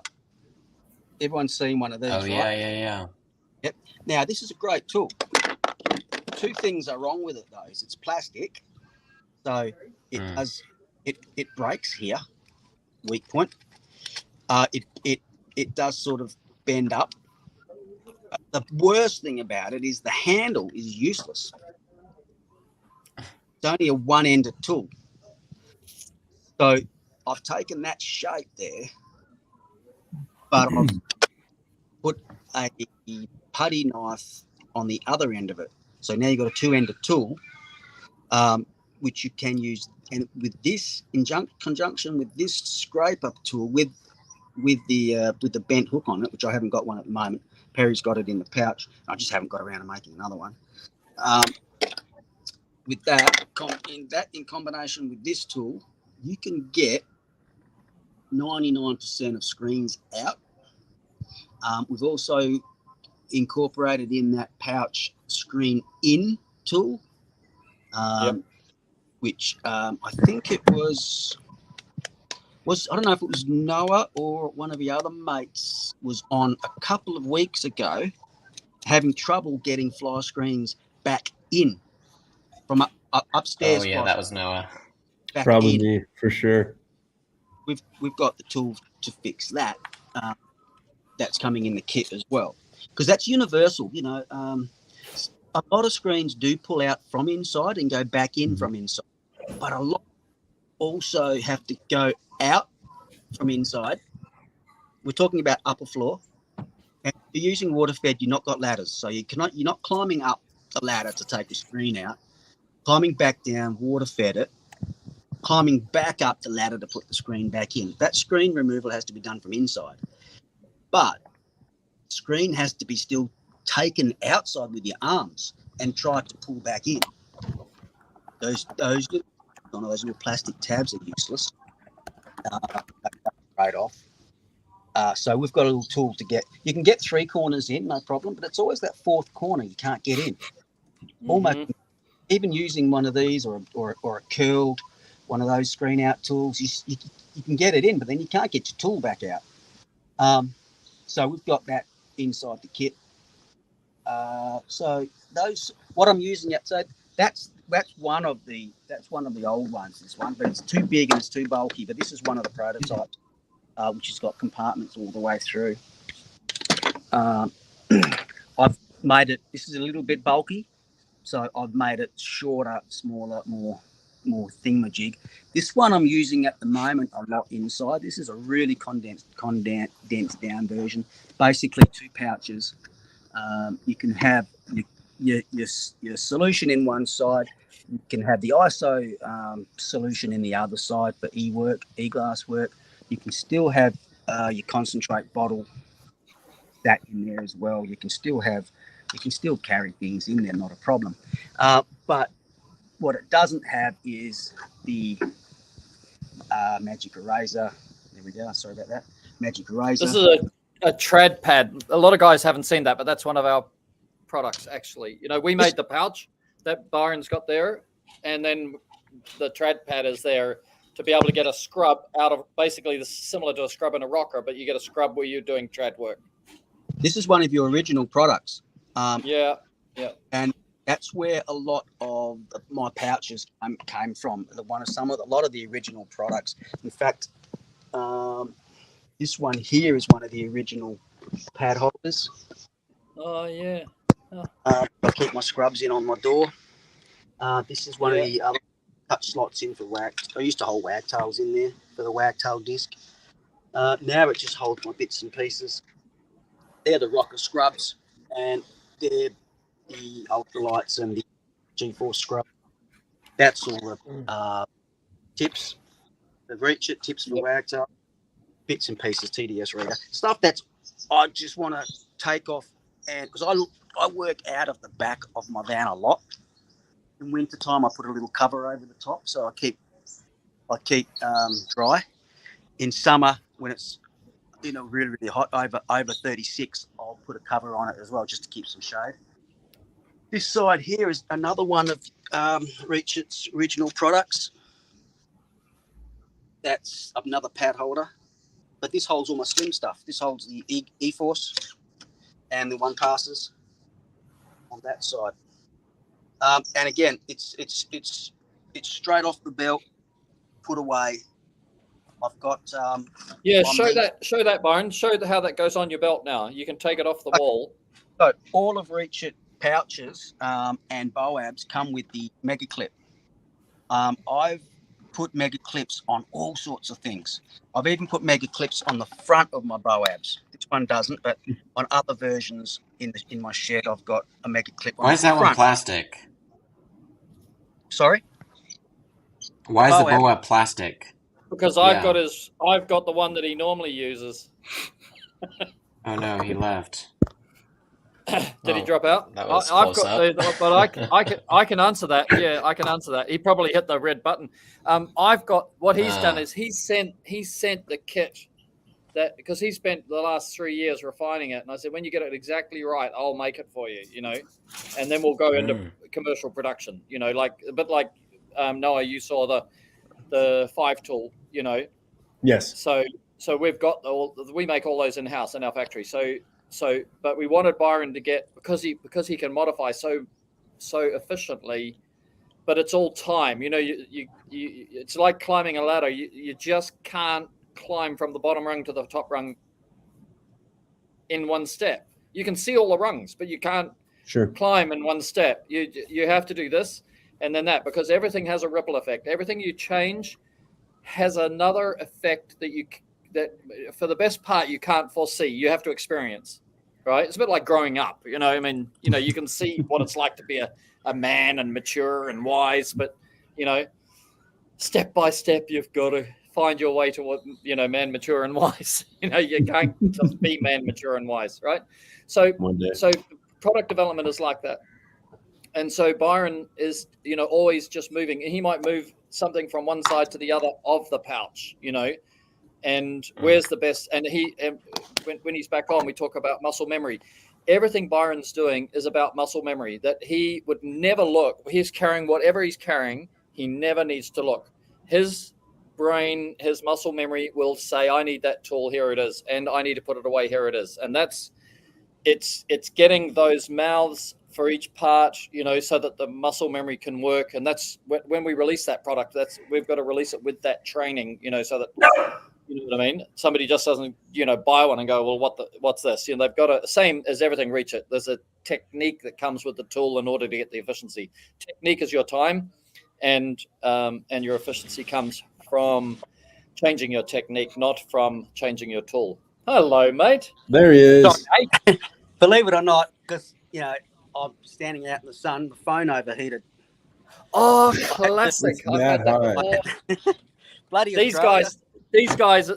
Everyone's seen one of these, right? Yeah. Yep. Now, this is a great tool. Two things are wrong with it, though. It's plastic, so it breaks here, weak point. It does sort of bend up. The worst thing about it is the handle is useless. It's only a one-ended tool. So I've taken that shape there, but I've put a putty knife on the other end of it. So now you've got a two-ended tool, which you can use. And with this, in conjunction with this scraper tool, with the bent hook on it, which I haven't got one at the moment. Perry's got it in the pouch. I just haven't got around to making another one. With that, in combination with this tool, you can get 99% of screens out. We've also incorporated in that pouch screen in tool, which I think it was I don't know if it was Noah or one of the other mates was on a couple of weeks ago having trouble getting fly screens back in from upstairs. Oh yeah, that was Noah. Probably me, for sure. We've got the tool to fix that. That's coming in the kit as well, because that's universal. You know, a lot of screens do pull out from inside and go back in from inside, but a lot also have to go out from inside. We're talking about upper floor, and if you're using water fed, you've not got ladders, so you're not climbing up the ladder to take the screen out, climbing back down, water fed it, climbing back up the ladder to put the screen back in. That screen removal has to be done from inside, but screen has to be still taken outside with your arms and try to pull back in. Those little plastic tabs are useless. Right off. So we've got a little tool to get. You can get 3 corners in, no problem, but it's always that 4th corner you can't get in. Almost even using one of these or a curled one of those screen out tools, you can get it in, but then you can't get your tool back out. So we've got that inside the kit. So those what I'm using it. So that's one of the old ones. This one, but it's too big and it's too bulky. But this is one of the prototypes, which has got compartments all the way through. I've made it. This is a little bit bulky, so I've made it shorter, smaller, more thingamajig. This one I'm using at the moment a lot inside. This is a really condensed down version. Basically 2 pouches. You can have your solution in one side. You can have the ISO solution in the other side for e-glass work. You can still have your concentrate bottle that in there as well. You can still carry things in there, not a problem. But what it doesn't have is the magic eraser. There we go. Sorry about that. Magic eraser. This is a trad pad. A lot of guys haven't seen that, but that's one of our products actually. You know, we made the pouch that Byron's got there, and then the trad pad is there to be able to get a scrub out of basically similar to a scrub in a rocker, but you get a scrub where you're doing trad work. This is one of your original products. Yeah. And that's where a lot of my pouches came from. A lot of the original products. In fact, this one here is one of the original pad holders. Oh yeah. I keep my scrubs in on my door. This is one of the other cut slots in for wag. I used to hold wagtails in there for the wagtail disc. Now it just holds my bits and pieces. They're the rocker scrubs, and they're the ultralights and the G4 scrub. That's all the tips, the reach it, tips for wagtail, bits and pieces, TDS reader, stuff that's I just want to take off, and because I work out of the back of my van a lot. In winter time, I put a little cover over the top, so I keep dry. In summer, when it's really really hot, over 36, I'll put a cover on it as well, just to keep some shade. This side here is another one of Reach It's original products. That's another pad holder, but this holds all my slim stuff. This holds the E-Force and the 1-passers on that side. And again, it's straight off the belt, put away. I've got show that Byron. Show how that goes on your belt now. You can take it off the wall. So all of Reach It pouches and Boabs come with the mega clip. I've put mega clips on all sorts of things. I've even put mega clips on the front of my Boabs. This one doesn't, but on other versions in my shed, I've got a mega clip on Why is that the front. one plastic? Sorry? Why is the Boab? boab plastic? Because Yeah. I've got the one that he normally uses. Oh no, he left. Did he drop out? That was I've close got up. but I can answer that. Yeah, I can answer that. He probably hit the red button. I've got what he's done is he sent the kit that because he spent the last 3 years refining it, and I said when you get it exactly right, I'll make it for you, and then we'll go into commercial production, like a bit like Noah, you saw the 5 tool, Yes. So we've got we make all those in house in our factory. So, but we wanted Byron to get because he can modify so efficiently, but it's all time. You it's like climbing a ladder. You just can't climb from the bottom rung to the top rung in one step. You can see all the rungs, but you can't climb in one step. You have to do this and then that because everything has a ripple effect. Everything you change has another effect that for the best part you can't foresee. You have to experience, right? It's a bit like growing up, I mean, you can see what it's like to be a man and mature and wise, but step by step you've got to find your way to what man, mature and wise. You can't just be man, mature and wise, right? So product development is like that. And so Byron is always just moving. He might move something from one side to the other of the pouch, and where's the best, and when he's back on, we talk about muscle memory. Everything Byron's doing is about muscle memory, that he would never look. He's carrying whatever he's carrying. He never needs to look. His brain, his muscle memory will say, I need that tool, here it is, and I need to put it away, here it is. And it's getting those mouths for each part, so that the muscle memory can work. And that's when we release that product, we've got to release it with that training, so that, you know what I mean? Somebody just doesn't, buy one and go, well, what's this? They've got to, same as everything, reach it. There's a technique that comes with the tool in order to get the efficiency. Technique is your time, and your efficiency comes from changing your technique, not from changing your tool. Hello, mate. There he is. Sorry, believe it or not, because, I'm standing out in the sun, the phone overheated. Oh, classic. I've had that. Bloody These Australia. guys,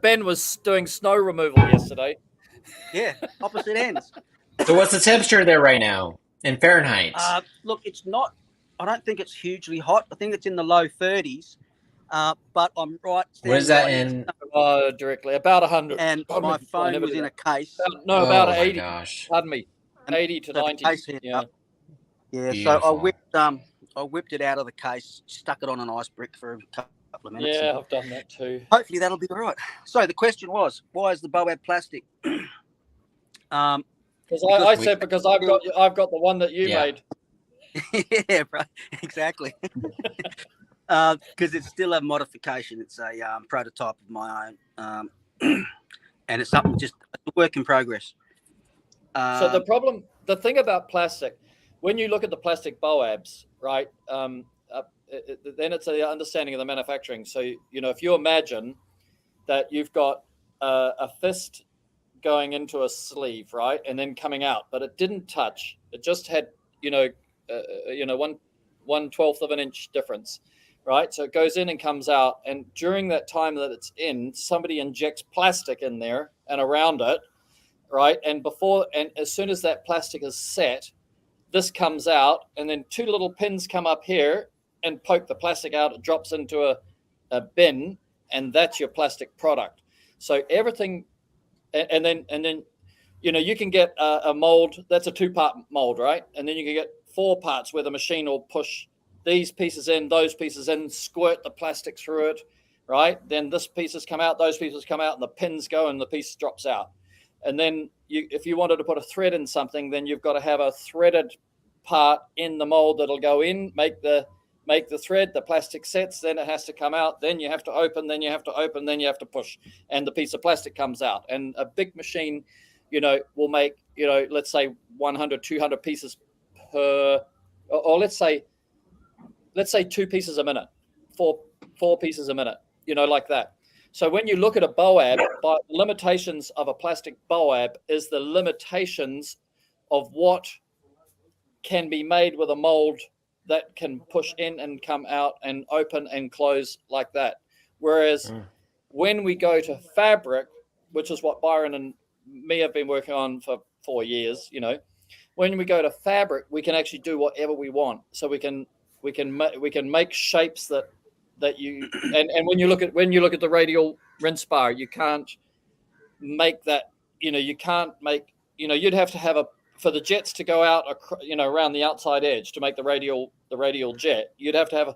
Ben was doing snow removal yesterday. Yeah, opposite ends. So what's the temperature there right now in Fahrenheit? Look, it's not, I don't think it's hugely hot. I think it's in the low 30s, but I'm right. What is that in? Directly, about 100. And my phone was in a case. About 80. Gosh. Pardon me. 80 to 90. Yeah. Beautiful. So I whipped it out of the case, stuck it on an ice brick for a couple of minutes. Yeah, I've done that too. Hopefully that'll be all right. So the question was, why is the boab plastic? Because I've got the one that you made. Yeah, right. Exactly. Because it's still a modification. It's a prototype of my own, and it's something just a work in progress. So the thing about plastic, when you look at the plastic boabs, right, then it's the understanding of the manufacturing. So, if you imagine that you've got a fist going into a sleeve, right, and then coming out, but it didn't touch. It just had, 1/12 of an inch difference, right? So it goes in and comes out, and during that time that it's in, somebody injects plastic in there and around it, right? And as soon as that plastic is set, this comes out, and then 2 little pins come up here and poke the plastic out. It drops into a bin, and that's your plastic product. So everything, and then you can get a mold. That's a 2-part mold, right? And then you can get 4 parts where the machine will push these pieces in, those pieces in, squirt the plastic through it, right? Then this pieces come out, those pieces come out, and the pins go, and the piece drops out. And then if you wanted to put a thread in something, then you've got to have a threaded part in the mold that'll go in, make the thread, the plastic sets, then it has to come out, then you have to open, then you have to open, then you have to push, and the piece of plastic comes out. And a big machine, will make, let's say 100, 200 pieces per, or let's say 2 pieces a minute, four pieces a minute, like that. So when you look at a boab, by the limitations of a plastic boab is the limitations of what can be made with a mold that can push in and come out and open and close like that. Whereas when we go to fabric, which is what Byron and me have been working on for 4 years, you know, when we go to fabric, we can actually do whatever we want. So we can make shapes that you and when you look at the radial rinse bar, you can't make that. You know, you can't make. You know, you'd have to have for the jets to go out, you know, around the outside edge to make the radial jet. You'd have to have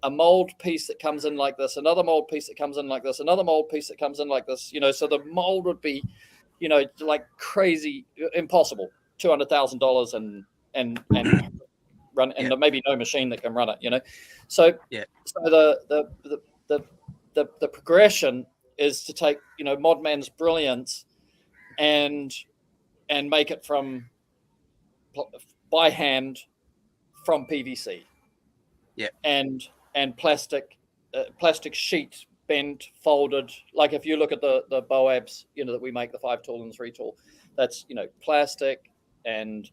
a mold piece that comes in like this, another mold piece that comes in like this, another mold piece that comes in like this. You know, so the mold would be, you know, like crazy, impossible. $200,000 and run, and there may be no machine that can run it. You know, so the progression is to take, you know, MODMAN's brilliance and make it from by hand from PVC. Yeah. And plastic sheet bent, folded. Like if you look at the Boabs, you know, that we make, the 5-tool and 3-tool, that's, you know, plastic and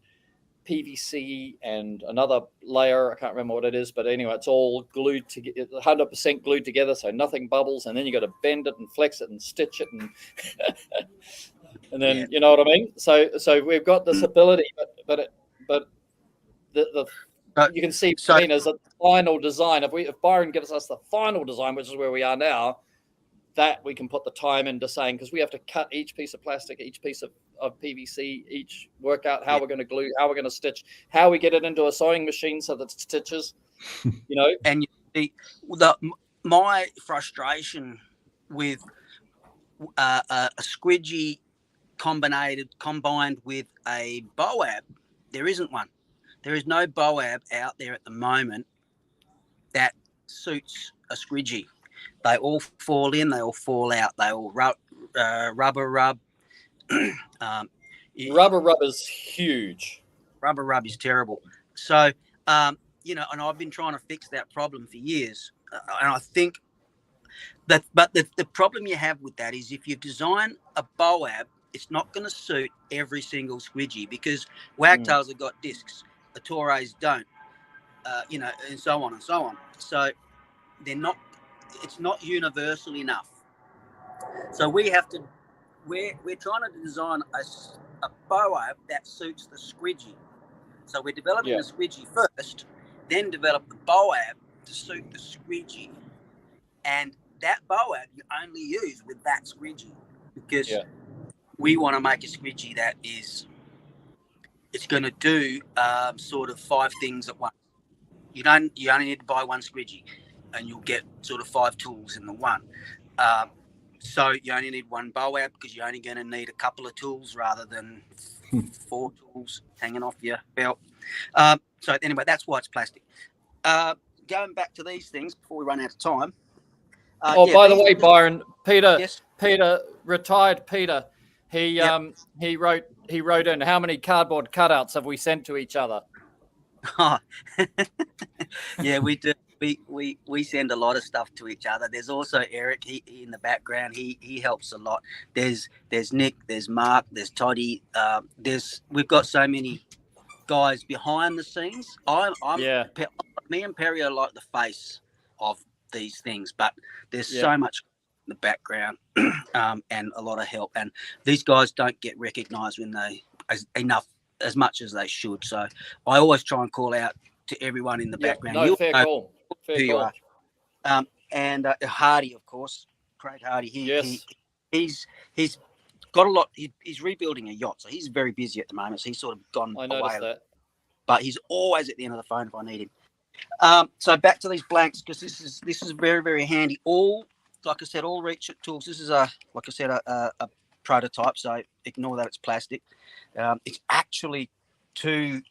PVC and another layer. I can't remember what it is, but anyway, it's all glued together, 100% glued together, so nothing bubbles. And then you got to bend it and flex it and stitch it, and and then you know what I mean. So we've got this ability, but you can see, I mean, as a final design. If Byron gives us the final design, which is where we are now, that we can put the time into saying, because we have to cut each piece of plastic, each piece of PVC, each work out how we're going to glue, how we're going to stitch, how we get it into a sewing machine so that it stitches, you know. And you see, my frustration with a squidgy combined with a Boab, there isn't one. There is no Boab out there at the moment that suits a squidgy. They all fall in, they all fall out, they all rubber rub. Rubber rub is huge. Rubber rub is terrible. So, you know, and I've been trying to fix that problem for years. And I think that, but the problem you have with that is if you design a Boab, it's not going to suit every single squidgy, because wagtails have got discs, the Torres don't, you know, and so on and so on. So they're not, it's not universal enough. So we're trying to design a Boab that suits the squidgy. So we're developing the squidgy first, then develop the Boab to suit the squidgy. And that Boab you only use with that squidgy, because we want to make a squidgy that is, it's going to do sort of 5 things at once. You only need to buy one squidgy, and you'll get sort of 5 tools in the one. So you only need one Boab, because you're only going to need a couple of tools rather than 4 tools hanging off your belt. So anyway, that's why it's plastic. Going back to these things before we run out of time. By the way, Byron, Peter, yes? retired Peter, he wrote in, how many cardboard cutouts have we sent to each other? Oh. Yeah, we do. We send a lot of stuff to each other. There's also Eric. He in the background. He helps a lot. There's Nick. There's Mark. There's Toddy. We've got so many guys behind the scenes. Me and Perry are like the face of these things, but there's so much in the background and a lot of help. And these guys don't get recognised when as much as they should. So I always try and call out to everyone in the background. No, fair call. You are. And Hardy, of course, Craig Hardy. He's got a lot. He's rebuilding a yacht, so he's very busy at the moment. So he's sort of gone away. I noticed that. But he's always at the end of the phone if I need him. So back to these blanks, because this is very, very handy. All, like I said, all reach tools. This is a prototype, so ignore that it's plastic. It's actually 2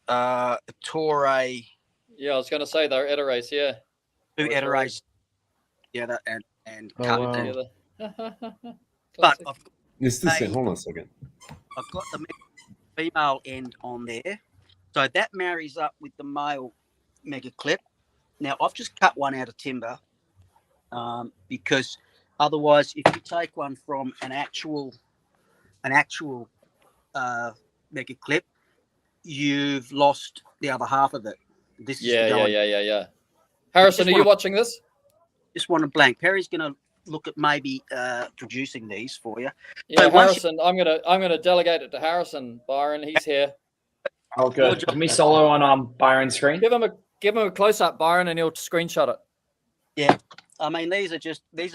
Torre. Yeah, I was going to say they're Eteres, 2 Eteres together and cut together. But hold on a second. I've got the female end on there, so that marries up with the male mega clip. Now I've just cut one out of timber because otherwise, if you take one from an actual mega clip, you've lost the other half of it. This is Yeah. Harrison, are you watching this? Just want a blank. Perry's going to look at maybe producing these for you. Yeah, So Harrison, I'm gonna delegate it to Harrison. Byron, he's here. Oh, good. Can we solo on Byron's screen? Give him a close up, Byron, and he'll screenshot it. Yeah, I mean these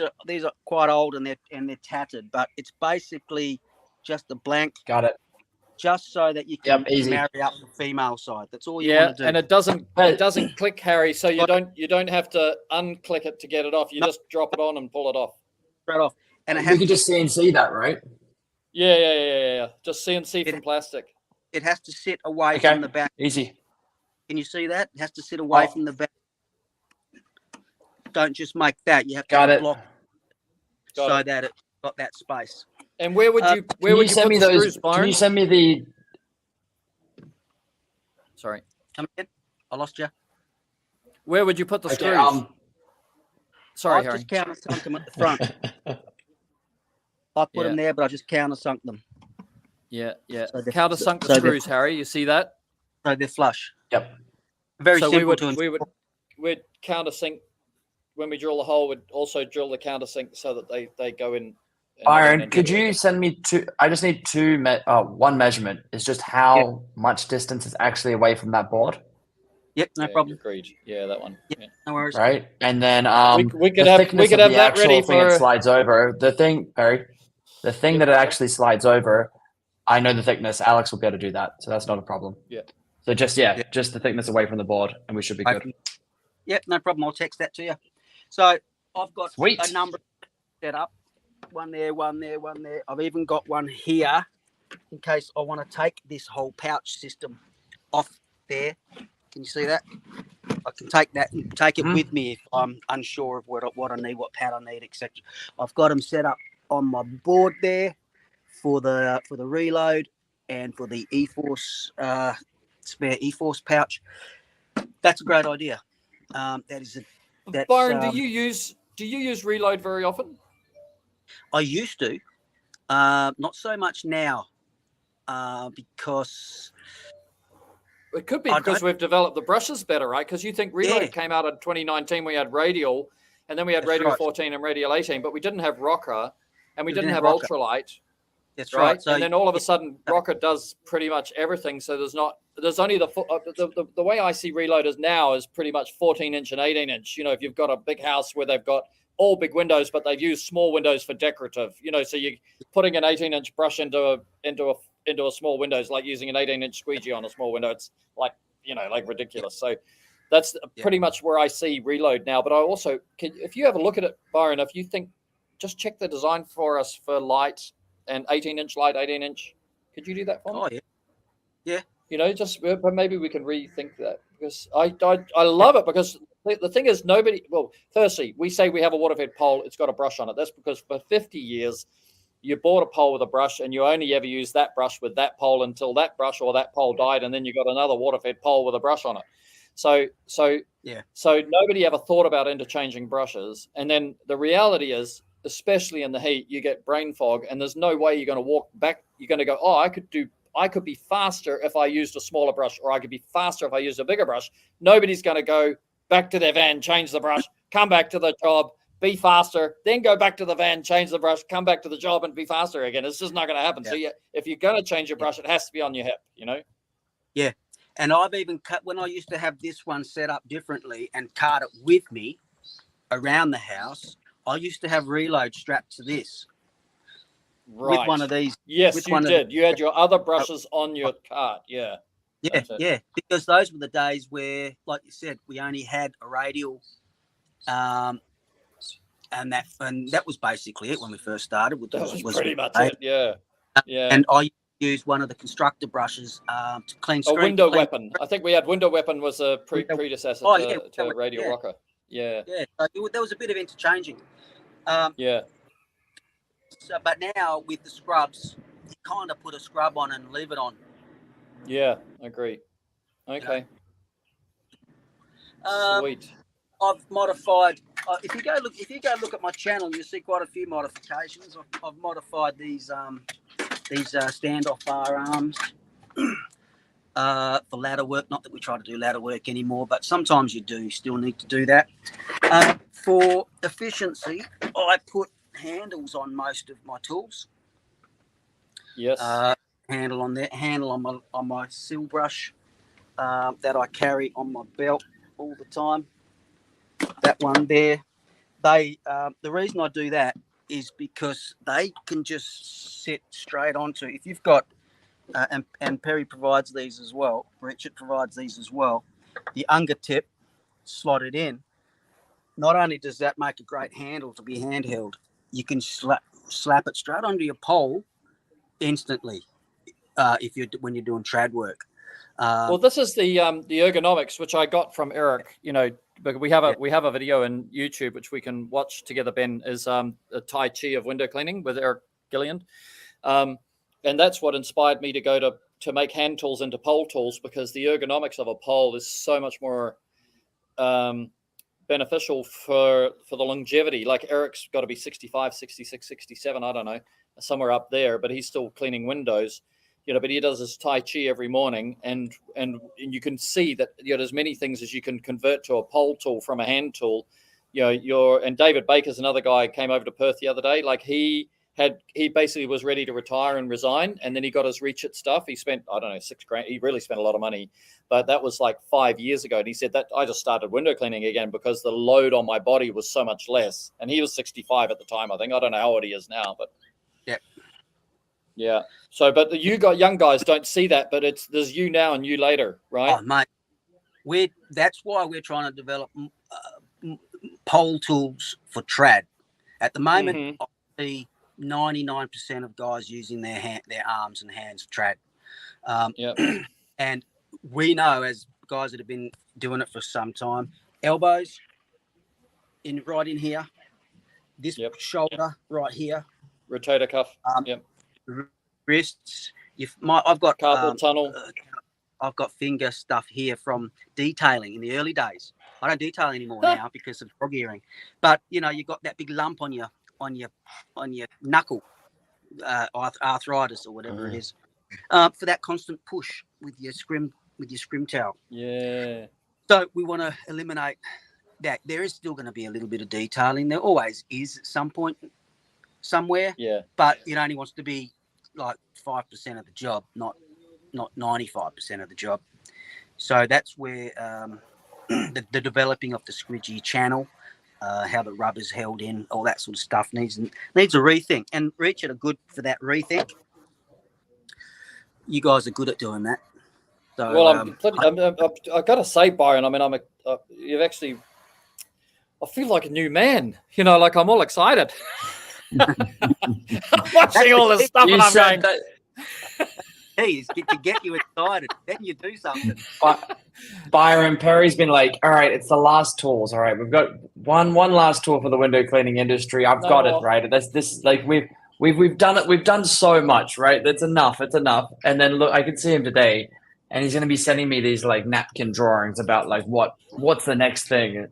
are quite old and they're tattered, but it's basically just a blank. Got it. Just so that you can easy. marry up the female side. That's all you want to do. And it doesn't click, Harry. So you don't have to unclick it to get it off. You just drop it on and pull it off. Straight off. And you can just CNC that, right? Yeah. Just CNC from plastic. It has to sit away from the back. Easy. Can you see that? It has to sit away from the back. Don't just make that. You have to block so that it's got that space. And where would you send me those screws, Byron? Can you send me the? Sorry, come again. I lost you. Where would you put the screws? Sorry, Harry. I just countersunk them at the front. I put them there, but I just countersunk them. Yeah. So countersunk the screws, Harry. You see that? So they're flush. Yep. Very simple. We'd countersink when we drill the hole. We'd also drill the countersink so that they go in. Byron, could you send me two? I just need one measurement. It's just how much distance is actually away from that board. Yep, no problem. Agreed. Yeah, that one. Yep, no worries. Right, and then we could have that ready for. It slides over the thing, Perry. The thing that it actually slides over. I know the thickness. Alex will be able to do that, so that's not a problem. Yeah. So just the thickness away from the board, and we should be good. Yep, no problem. I'll text that to you. So I've got a number set up. One there. I've even got one here in case I want to take this whole pouch system off there. Can you see that? I can take that and take it with me if I'm unsure of what I need, what pad I need, etc. I've got them set up on my board there for the reload and for the E-Force spare E-Force pouch. That's a great idea. Byron, do you use reload very often? I used to, not so much now, because it could be because we've developed the brushes better, right? Because you think reload came out in 2019. We had radial, and then we had radial 14 and radial 18, but we didn't have rocker, and we didn't have ultralight. That's right. So, and then all of a sudden, rocker does pretty much everything. So there's only the way I see reloaders now is pretty much 14-inch and 18-inch. You know, if you've got a big house where they've got all big windows, but they've used small windows for decorative. You know, so you're putting an 18-inch brush into a small window is like using an 18-inch squeegee on a small window. It's like ridiculous. So that's pretty much where I see reload now. But I also, if you have a look at it, Byron, if you think, just check the design for us for light and 18-inch light, 18-inch. Could you do that for me? Oh, yeah. You know, but maybe we can rethink that because I love it because the thing is firstly, we say we have a water-fed pole. It's got a brush on it. That's because for 50 years, you bought a pole with a brush and you only ever used that brush with that pole until that brush or that pole died. And then you got another water-fed pole with a brush on it. So nobody ever thought about interchanging brushes. And then the reality is, especially in the heat, you get brain fog and there's no way you're going to walk back. You're going to go, I could be faster if I used a smaller brush, or I could be faster if I used a bigger brush. Nobody's going to go back to their van, change the brush, come back to the job, be faster, then go back to the van, change the brush, come back to the job and be faster again. It's just not going to happen. Yeah. So if you're going to change your brush, it has to be on your hip, you know? Yeah. And I've even cut, when I used to have this one set up differently and cart it with me around the house, I used to have reload strapped to this. Right. With one of these. Yes, you did. You had your other brushes on your cart. Yeah. Yeah. Because those were the days where, like you said, we only had a radial, and that was basically it when we first started. That was pretty much it. Yeah. And I used one of the constructor brushes to clean screen. A window weapon. I think we had window weapon was a predecessor to radial rocker. Yeah. Yeah. So there was a bit of interchanging. So, but now with the scrubs, you kind of put a scrub on and leave it on. Yeah, I agree. Okay. Sweet. I've modified. If you go look at my channel, you'll see quite a few modifications. I've modified these standoff bar arms. for ladder work. Not that we try to do ladder work anymore, but sometimes you do still need to do that. For efficiency, I put handles on most of my tools. Yes. Handle on there, handle on my seal brush that I carry on my belt all the time. That one there. The reason I do that is because they can just sit straight onto. If you've got and Perry provides these as well. Richard provides these as well. The Unger tip slotted in. Not only does that make a great handle to be handheld, you can slap it straight onto your pole instantly when you're doing trad work. Well, this is the ergonomics which I got from Eric. You know, but we have a video in YouTube which we can watch together. Ben is a Tai Chi of window cleaning with Eric Gilliland, and that's what inspired me to go to make hand tools into pole tools, because the ergonomics of a pole is so much more beneficial for the longevity. Like Eric's got to be 65, 66, 67, I don't know, somewhere up there, but he's still cleaning windows. You know, but he does his Tai Chi every morning, and you can see that, you know, there's many things as you can convert to a pole tool from a hand tool. You know, and David Baker's another guy came over to Perth the other day. Like he basically was ready to retire and resign, and then he got his Reach It stuff. He spent, I don't know, $6,000. He really spent a lot of money, but that was like 5 years ago. And he said that I just started window cleaning again because the load on my body was so much less. And he was 65 at the time, I think. I don't know how old he is now, but yeah. So, but you young guys don't see that, but there's you now and you later, right? Oh, mate, that's why we're trying to develop pole tools for trad. At the moment, I see 99% of guys using their arms and hands for trad. And we know, as guys that have been doing it for some time, elbows right in here, this shoulder right here, rotator cuff, wrists. I've got carpal tunnel. I've got finger stuff here from detailing in the early days. I don't detail anymore now because of frog earring. But you know, you got that big lump on your knuckle, arthritis or whatever it is, for that constant push with your scrim towel. Yeah. So we want to eliminate that. There is still going to be a little bit of detailing. There always is at some point, somewhere. Yeah. But it only wants to be like 5% of the job, not 95% of the job. So that's where the developing of the squidgy channel, how the rubber's held in, all that sort of stuff needs a rethink. And Richard are good for that rethink. You guys are good at doing that. So, well, I've got to say, Byron, I mean, you've actually, I feel like a new man. You know, like I'm all excited. I'm watching all this stuff and I'm going, hey, to get you excited, then you do something. Byron Perry's been like, all right, it's the last tools. All right, we've got one last tool for the window cleaning industry. I've got it, right? That's this, like we've done it. We've done so much, right? That's enough. It's enough. And then look, I can see him today, and he's going to be sending me these like napkin drawings about like what's the next thing.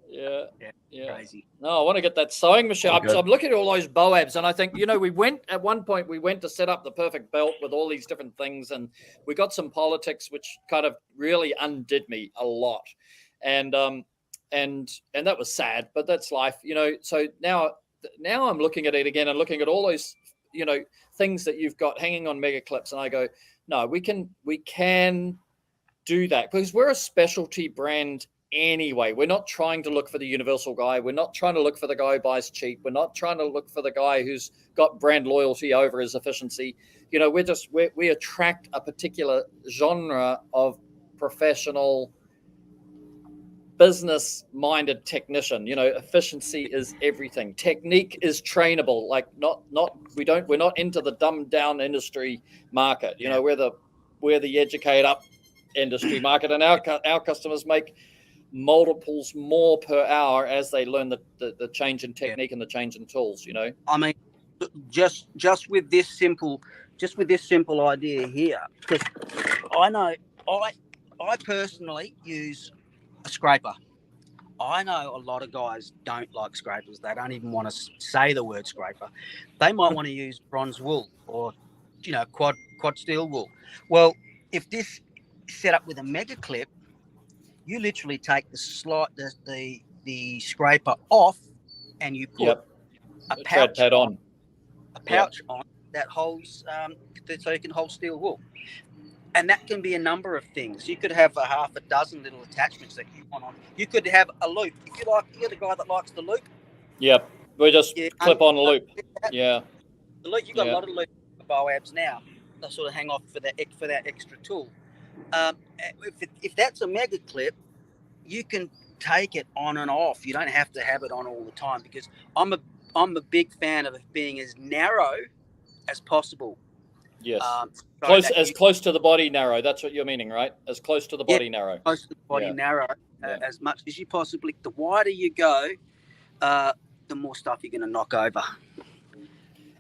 Yeah. Crazy. No, I want to get that sewing machine. I'm looking at all those Boabs, and I think, you know, at one point we went to set up the perfect belt with all these different things, and we got some politics which kind of really undid me a lot, and that was sad, but that's life, you know. So now I'm looking at it again and looking at all those, you know, things that you've got hanging on mega clips, and I go, no, we can do that because we're a specialty brand. Anyway, we're not trying to look for the universal guy. We're not trying to look for the guy who buys cheap. We're not trying to look for the guy who's got brand loyalty over his efficiency. You know, we attract a particular genre of professional, business-minded technician. You know, efficiency is everything. Technique is trainable. Like we're not into the dumbed down industry market. You know, we're the educate up industry market, and our customers make multiples more per hour as they learn the change in technique and the change in tools. You know, I mean, just with this simple idea here, because I know I personally use a scraper. I know a lot of guys don't like scrapers. They don't even want to say the word scraper. They might want to use bronze wool or quad steel wool. Well, if this is set up with a mega clip, you literally take the scraper off, and you put a tread pad on, a pouch on that holds, so you can hold steel wool. And that can be a number of things. You could have a half a dozen little attachments that you want on. You could have a loop. If you like, you're the guy that likes the loop. Yep, we just clip on a loop. Yeah, the loop. You've got a lot of loop boabs now. They sort of hang off for that extra tool. If that's a mega clip, you can take it on and off. You don't have to have it on all the time, because I'm a big fan of it being as narrow as possible. Yes. Close to the body narrow. That's what you're meaning, right? As close to the body narrow. Close to the body narrow, as much as you possibly. The wider you go, the more stuff you're going to knock over.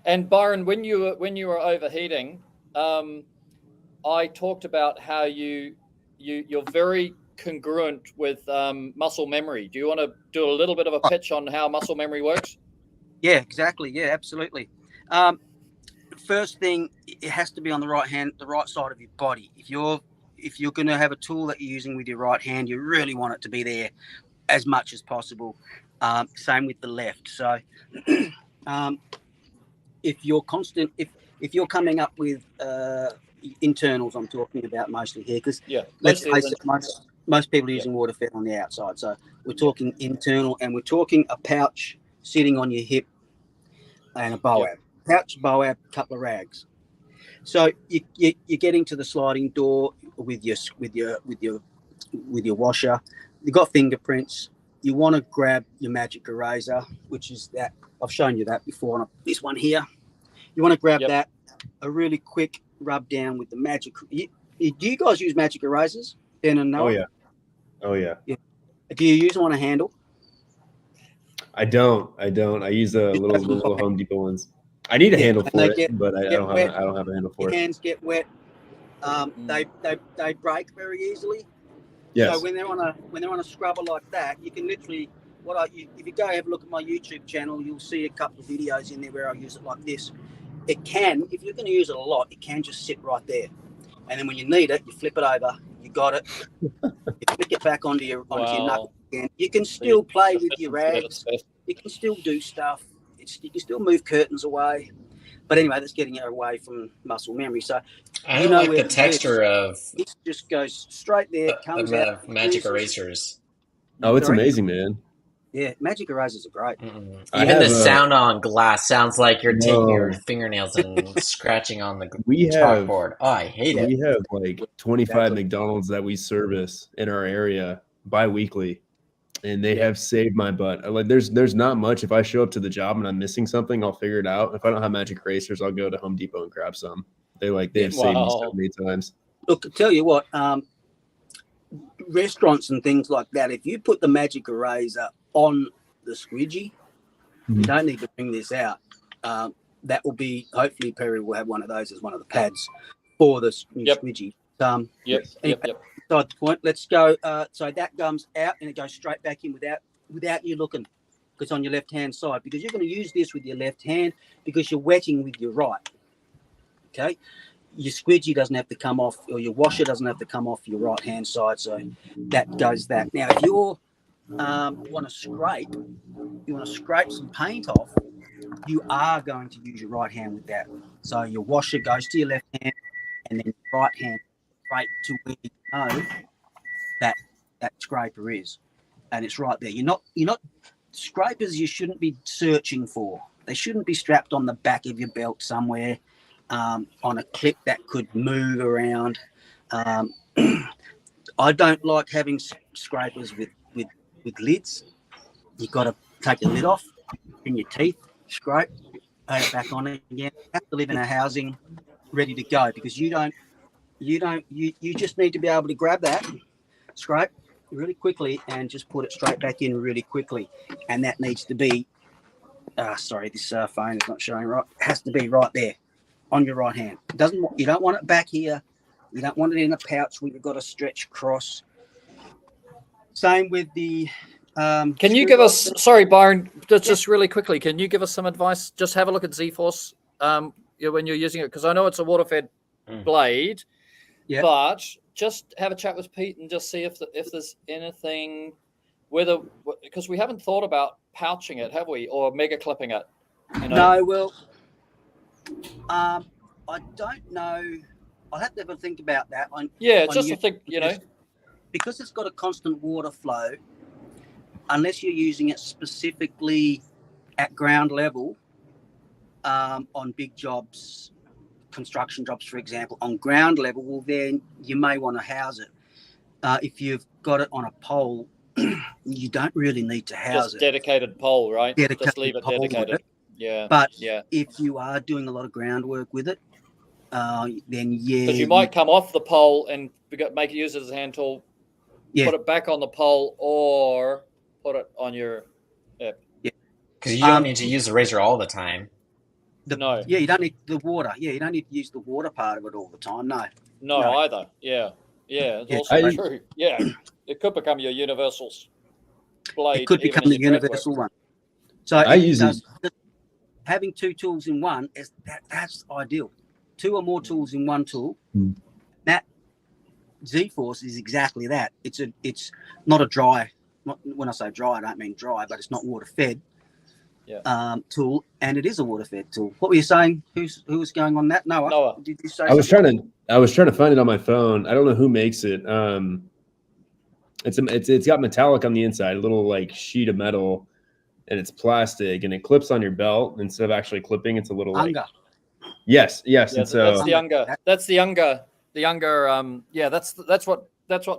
And Byron, when you were overheating, I talked about how you're very congruent with muscle memory. Do you want to do a little bit of a pitch on how muscle memory works? Yeah, exactly. Yeah, absolutely. First thing, it has to be on the right side of your body. If you're going to have a tool that you're using with your right hand, you really want it to be there as much as possible. Same with the left. So if you're coming up with internals, I'm talking about mostly here, because let's face it, most people are using water fed on the outside. So we're talking internal, and we're talking a pouch sitting on your hip and a boab. Pouch, boab, couple of rags. So you're getting to the sliding door with your washer. You've got fingerprints. You want to grab your magic eraser, which is that. I've shown you that before on this one here. You want to grab that, a really quick rub down with the magic. Do you guys use magic erasers? Ben and Noah? Oh yeah. Do you use them on a handle? I don't. I use a little Home Depot ones. I need a handle for it, but I don't have a handle for it. Your hands get wet. They break very easily. Yes. So when they're on a scrubber like that, you can literally if you go have a look at my YouTube channel, you'll see a couple of videos in there where I use it like this. It can, if you're going to use it a lot, it can just sit right there, and then when you need it, you flip it over. You got it. You flick it back onto your knuckle again. You can still play with your rags. You can still do stuff. You can still move curtains away. But anyway, that's getting away from muscle memory. So I like the texture of it just goes straight there. Comes out. Magic erasers. Oh, it's amazing, man. Yeah, magic erasers are great. Even the sound on glass sounds like you're taking your fingernails and scratching on the chalkboard. Oh, I hate it. We have like 25 McDonald's that we service in our area bi-weekly, and they have saved my butt. Like, there's not much. If I show up to the job and I'm missing something, I'll figure it out. If I don't have magic erasers, I'll go to Home Depot and grab some. They have saved me so many times. Look, I tell you what, restaurants and things like that, if you put the magic eraser on the squidgy, you don't need to bring this out. That will be, hopefully Perry will have one of those as one of the pads for the squidgy. Beside the point, let's go. So that comes out and it goes straight back in without you looking, because on your left hand side, because you're going to use this with your left hand because you're wetting with your right. Okay, your squidgy doesn't have to come off, or your washer doesn't have to come off your right hand side, so that goes that. Now if you're want to scrape some paint off, you are going to use your right hand with that. So your washer goes to your left hand, and then your right hand straight to where you know that scraper is, and it's right there. You're not scrapers. You shouldn't be searching for. They shouldn't be strapped on the back of your belt somewhere, on a clip that could move around. I don't like having scrapers with lids. You've got to take the lid off, in your teeth, scrape, put it back on again. You have to live in a housing ready to go, because you just need to be able to grab that, scrape really quickly, and just put it straight back in really quickly. And that needs to be, sorry, this phone is not showing right. It has to be right there on your right hand. You don't want it back here. You don't want it in a pouch where you've got to stretch across. Same with the. Can you give us? Sorry, Byron. Just really quickly. Can you give us some advice? Just have a look at Z-Force. when you're using it? Because I know it's a water-fed blade, but just have a chat with Pete and just see if there's anything, because we haven't thought about pouching it, have we, or mega clipping it? No, well, I don't know. I'll have to have a think about that. Just to think, because it's got a constant water flow. Unless you're using it specifically at ground level, on big jobs, construction jobs, for example, on ground level, well, then you may want to house it. If you've got it on a pole, you don't really need to house it. Dedicated pole, right? Just leave it dedicated. Yeah. But if you are doing a lot of groundwork with it, then because you might come off the pole and use it as a hand tool, put it back on the pole, or put it on your hip. Because you don't need to use the razor all the time. Yeah, you don't need the water. Yeah, you don't need to use the water part of it all the time. No. Either. Yeah. It's also true. Yeah, it could become your universal blade. It could become the universal one. So having two tools in one that's ideal. Two or more tools in one tool. That Z-Force is exactly that. It's not a dry. When I say dry, I don't mean dry, but it's not water fed. Tool, and it is a water fed tool. What were you saying? Who was going on that? Noah. Did you say? I was trying to find it on my phone. I don't know who makes it. It's got metallic on the inside, a little like sheet of metal, and it's plastic, and it clips on your belt instead of actually clipping. It's a little Unger. Yes. And so that's the Unger. That's the Unger. The Unger. That's what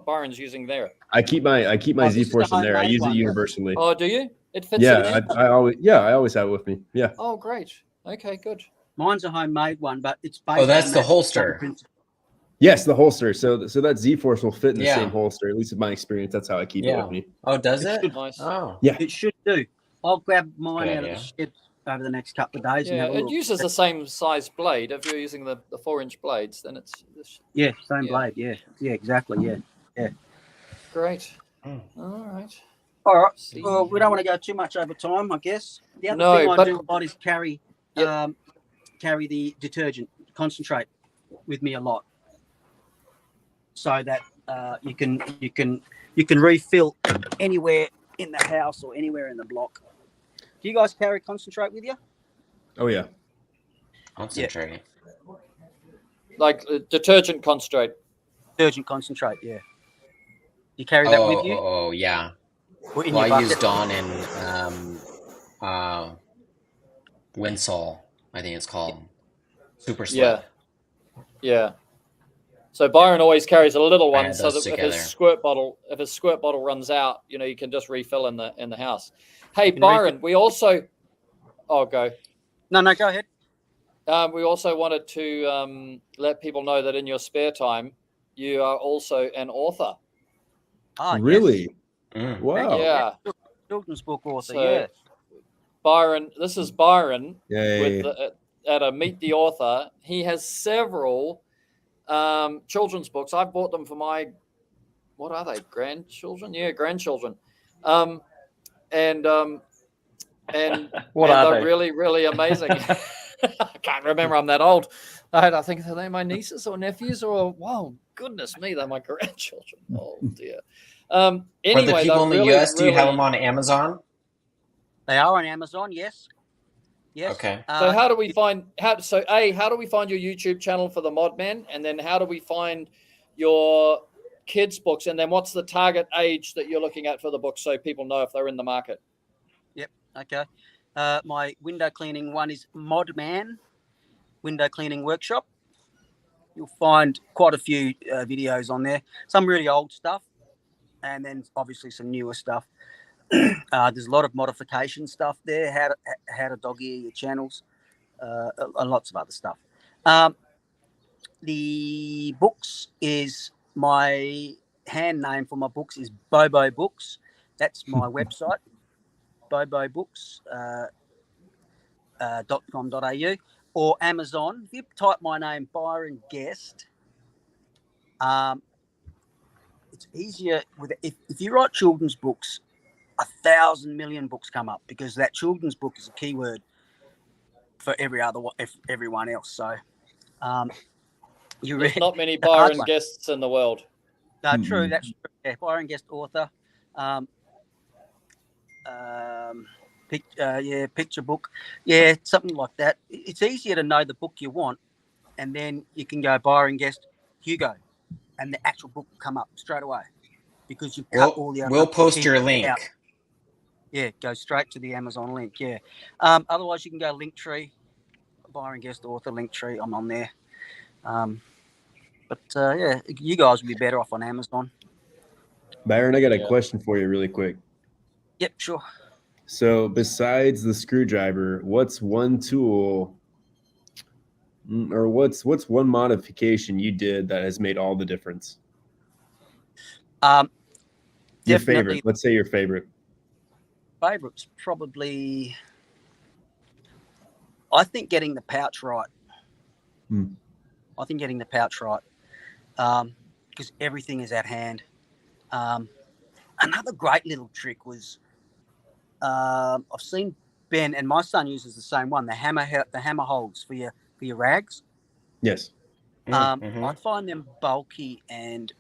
Byron's using there. I keep my Z-Force in there. I use it universally. Oh, do you? It fits. Yeah, I always have it with me. Yeah. Oh, great. Okay, good. Mine's a homemade one, but it's based. Oh, that's the holster. Yes, the holster. So that Z-Force will fit in the same holster. At least in my experience, that's how I keep it with me. Oh, does it? Nice. Oh, yeah. It should do. I'll grab mine out of the shed over the next couple of days. Yeah, it uses the same size blade. If you're using the 4-inch blades, then it's same blade. Yeah, exactly. Yeah. Great. All right. All right. Well, we don't want to go too much over time, I guess. The other thing I do a lot is carry the detergent concentrate with me a lot, so that you can refill anywhere in the house or anywhere in the block. Do you guys carry concentrate with you? Oh yeah. Concentrate. Like detergent concentrate. Detergent concentrate. Yeah. You carry that with you? Oh yeah. Well, I use Dawn and Winsol, I think it's called. Super Slip. Yeah. So Byron always carries a little one, so that if his squirt bottle runs out, you can just refill in the house. Hey Byron, we also. Oh, go. No, go ahead. We also wanted to let people know that in your spare time, you are also an author. Really? Yes. Wow. Yeah. Children's book author. Byron. This is Byron with at a Meet the Author. He has several children's books. I bought them for my, what are they, grandchildren? Yeah, grandchildren. And what are they're they? really, really amazing. I can't remember. I'm that old. I think they're my nieces or nephews, or wow, goodness me, they're my grandchildren. Oh dear. Anyway, for the people in the US, do you have them on Amazon? They are on Amazon, yes. Okay. So how do we find how do we find your YouTube channel for the MODMAN, and then how do we find your kids' books, and then what's the target age that you're looking at for the books, so people know if they're in the market? Yep. Okay. My window cleaning one is MODMAN Window Cleaning Workshop. You'll find quite a few videos on there. Some really old stuff, and then obviously some newer stuff. There's a lot of modification stuff there, how to dog ear your channels, and lots of other stuff. The books is my hand name for my books is Bobo Books. That's my website, bobobooks.com.au, or Amazon. If you type my name, Byron Guest, it's easier with if you write children's books. 1,000 million books come up because that children's book is a keyword. for everyone else. So There's not many it's a hard Byron one. guests in the world. No, true. That's true. Yeah, Byron guest author. Picture book. Yeah, something like that. It's easier to know the book you want, and then you can go Byron guest Hugo, and the actual book will come up straight away because you've cut all the other. We'll post your link. Out. Yeah, go straight to the Amazon link. Yeah. Otherwise, you can go Linktree, Byron guest author Linktree. I'm on there. But yeah, you guys would be better off on Amazon. Byron, I got a question for you really quick. Yep, sure. So besides the screwdriver, what's one tool or what's one modification you did that has made all the difference? Your favorite. Let's say your favorite. Favorite's probably, I think, getting the pouch right. I think getting the pouch right, because everything is at hand. Another great little trick was, I've seen Ben and my son uses the same one. The hammer holds for your rags. Yes. I find them bulky, and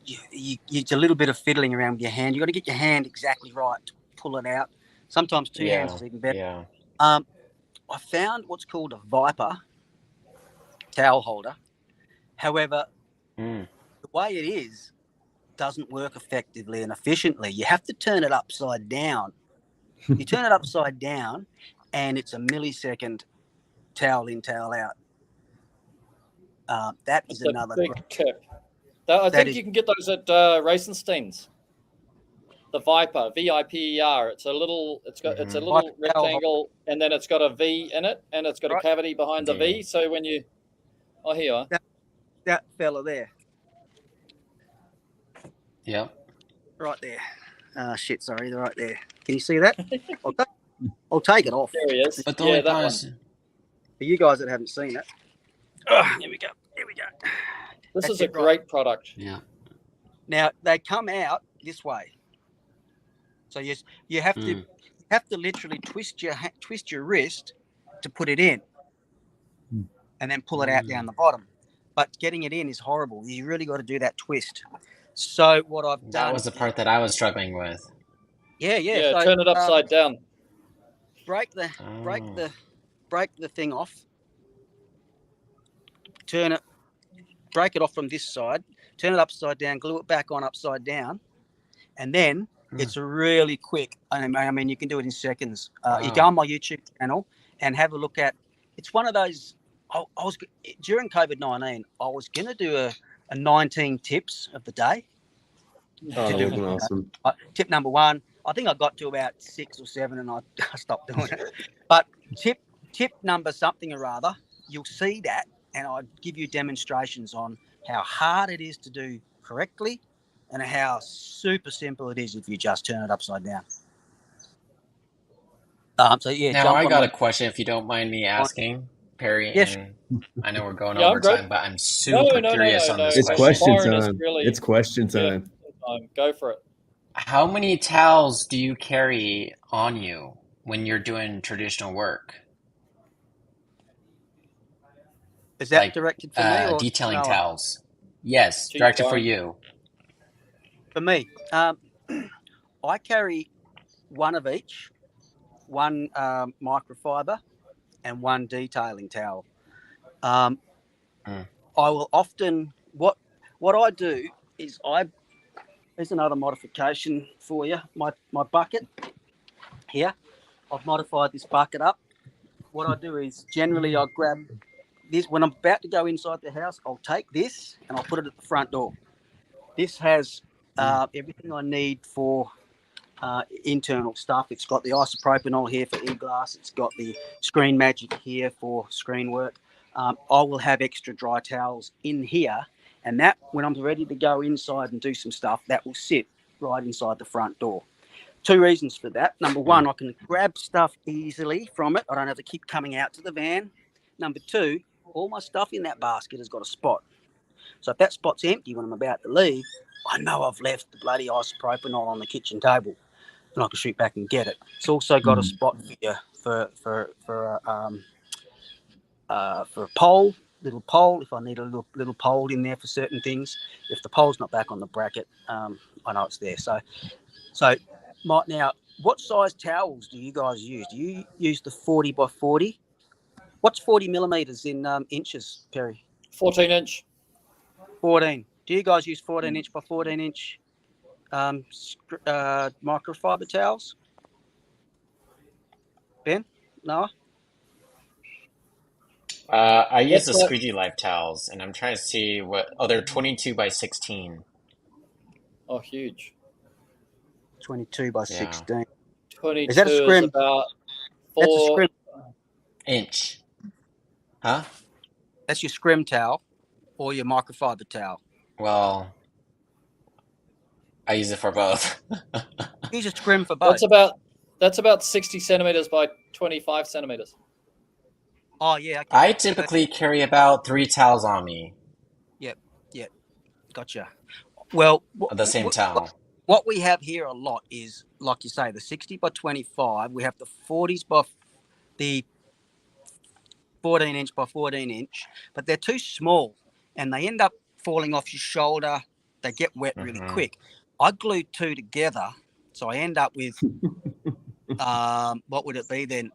it's a little bit of fiddling around with your hand. You got to get your hand exactly right to pull it out. Sometimes two hands is even better. Yeah. I found what's called a Viper towel holder. However, the way it is doesn't work effectively and efficiently. You have to turn it upside down. You turn it upside down, and it's a millisecond towel in, towel out. That is another big tip. I think you can get those at Racenstein's. The Viper, VIPER. It's a little rectangle, and then it's got a V in it, and it's got a cavity behind the V. So when you, here you are. That fella there. Yeah. Right there. Sorry, they're right there. Can you see that? I'll take it off. There he is. But that one. For you guys that haven't seen it. Here we go. This is a great product. Yeah. Now they come out this way. So you have to literally twist your wrist to put it in, and then pull it out down the bottom. But getting it in is horrible. You really got to do that twist. So what I've done. That was the part that I was struggling with. Yeah. So, turn it upside down. Break the thing off. Break it off from this side. Turn it upside down. Glue it back on upside down, and then. It's really quick. I mean, you can do it in seconds. You go on my YouTube channel and have a look at. It's one of those. I was during COVID-19. I was going to do a 19 tips of the day. Awesome. Tip number 1. I think I got to about 6 or 7, and I stopped doing it. But tip number something or other, you'll see that, and I give you demonstrations on how hard it is to do correctly. And how super simple it is if you just turn it upside down. Now I got a question, if you don't mind me asking, Perry. Yes. And I know we're going over time, but I'm super curious on this It's question. question time. It's question time. Go for it. How many towels do you carry on you when you're doing traditional work? Is that directed for me or detailing towels? Yes, directed for you. For me, I carry one of each, one microfiber and one detailing towel. I will often, what I do is there's another modification for you. My bucket here, I've modified this bucket up. What I do is generally I grab this, when I'm about to go inside the house, I'll take this and I'll put it at the front door. This has everything I need for internal stuff. It's got the isopropanol here for e-glass. It's got the Screen Magic here for screen work. I will have extra dry towels in here, and that, when I'm ready to go inside and do some stuff, that will sit right inside the front door. 2 reasons for that. Number 1, I can grab stuff easily from it. I don't have to keep coming out to the van. Number 2, all my stuff in that basket has got a spot. So if that spot's empty when I'm about to leave, I know I've left the bloody isopropanol on the kitchen table, and I can shoot back and get it. It's also got a spot for for a pole, little pole. If I need a little pole in there for certain things, if the pole's not back on the bracket, I know it's there. So now, what size towels do you guys use? Do you use the 40 by 40? What's 40 millimeters in inches, Perry? 14-inch. 14. Do you guys use 14-inch by 14-inch microfiber towels? Ben? Noah? I use the What's that? Squeegee Life towels, and I'm trying to see what. Oh, they're 22 by 16. Oh, huge. 22 by Yeah. 16. 22 Is that a scrim? is about That's a 4. scrim. Inch. Huh? That's your scrim towel or your microfiber towel? Well, I use it for both. Use a scrim for both. That's about 60 centimeters by 25 centimeters. Oh, yeah. Okay. I typically carry about 3 towels on me. Yep. Gotcha. Well, The same towel. What we have here a lot is, like you say, the 60 by 25. We have the 40s by the 14-inch by 14-inch, but they're too small, and they end up falling off your shoulder. They get wet really quick. I glued 2 together, so I end up with what would it be then?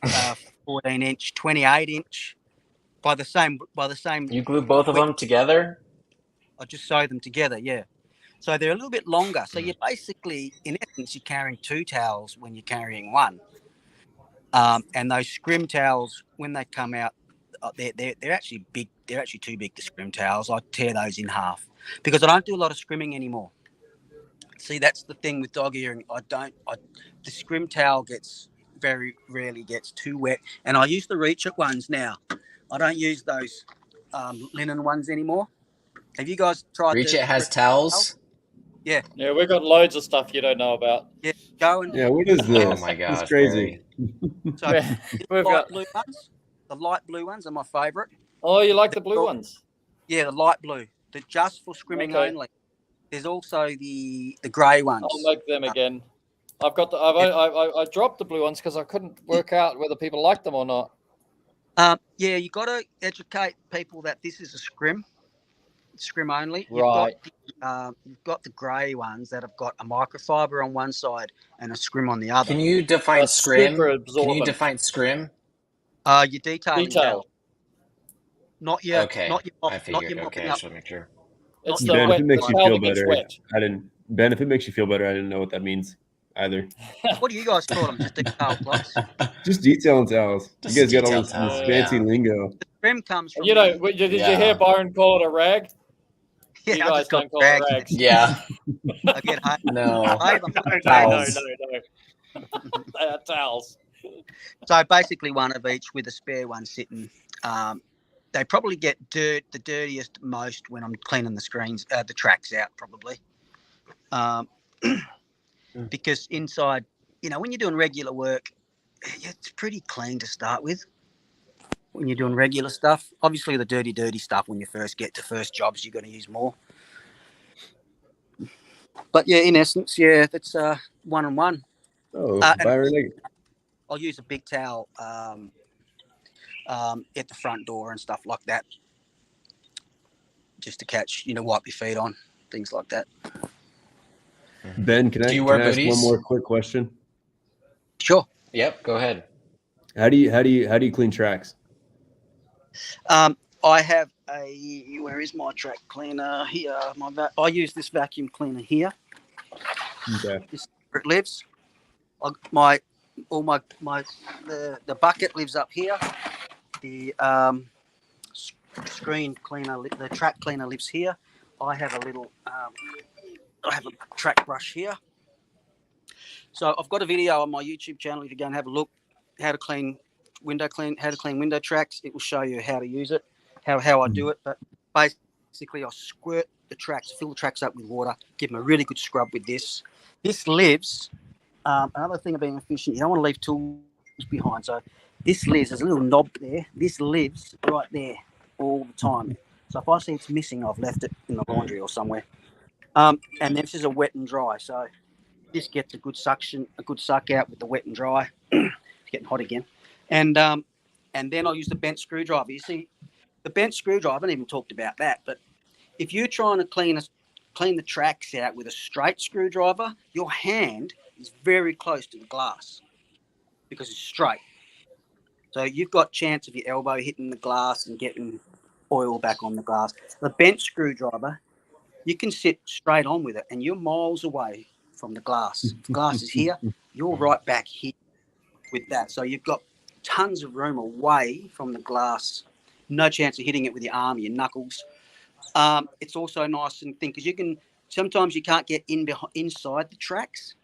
14-inch, 28-inch by the same. You glue both of them together? I just sew them together, yeah. So they're a little bit longer. So you're basically, in essence, you're carrying 2 towels when you're carrying 1. And those scrim towels, when they come out, they're actually big. They're actually too big to scrim towels. I tear those in half because I don't do a lot of scrimming anymore. See, that's the thing with dog earring. The scrim towel very rarely gets too wet, and I use the Reach It ones now. I don't use those linen ones anymore. Have you guys tried? Reach It has towels? Yeah. Yeah, we've got loads of stuff you don't know about. Yeah, go and. Yeah, what is this? Oh my gosh, It's crazy. So blue ones, the light blue ones are my favourite. Oh, you like the blue ones? Yeah, the light blue. They're just for scrimming only. There's also the grey ones. I'll make them again. I dropped the blue ones because I couldn't work out whether people liked them or not. Yeah, you got to educate people that this is a scrim only. Right. You've got the grey ones that have got a microfiber on one side and a scrim on the other. Can you define scrim? Super Can you absorbent. define scrim? Your detailing Detail. gel. Not your. Okay, Not your. I figured. Not your Okay, I mopping just up. want to make sure. It's Ben, if it makes you towel feel that gets better, wet. Ben, if it makes you feel better, I didn't know what that means either. What do you guys call them? Just detail blocks. Just detailing towels. Just You guys got all detail this towels, fancy yeah. lingo. The scrim comes from. Did you hear Byron call it a rag? Yeah, You I guys just got don't call it rags. rags. Yeah. I get home. No. No. Towels. They are towels. So basically one of each with a spare one sitting. They probably get the dirtiest most when I'm cleaning the tracks out probably. Because inside, when you're doing regular work, it's pretty clean to start with. When you're doing regular stuff, obviously the dirty stuff when you first get to first jobs, you're going to use more. But yeah, in essence, yeah, that's 1-on-1. Oh, Byron. I'll use a big towel at the front door and stuff like that, just to catch, wipe your feet on, things like that. Ben, can I ask one more quick question? Sure. Yep, go ahead. How do you clean tracks? I have where is my track cleaner here? I use this vacuum cleaner here. Okay. This is where it lives. The bucket lives up here. The screen cleaner, the track cleaner lives here. I have I have a track brush here. So I've got a video on my YouTube channel. If you go and have a look, how to clean window tracks. It will show you how to use it, how I do it. But basically, I squirt the tracks, fill the tracks up with water, give them a really good scrub with this. This lives. Another thing of being efficient, you don't want to leave tools behind. So this lives. There's a little knob there. This lives right there all the time. So if I see it's missing, I've left it in the laundry or somewhere. And this is a wet and dry. So this gets a good suck out with the wet and dry. It's getting hot again. And and then I'll use the bent screwdriver. You see, the bent screwdriver, I haven't even talked about that, but if you're trying to clean the tracks out with a straight screwdriver, your hand is very close to the glass because it's straight. So you've got chance of your elbow hitting the glass and getting oil back on the glass. The bent screwdriver, you can sit straight on with it, and you're miles away from the glass. If the glass is here, you're right back here with that. So you've got tons of room away from the glass. No chance of hitting it with your arm, your knuckles. It's also nice and thin because sometimes you can't get inside the tracks.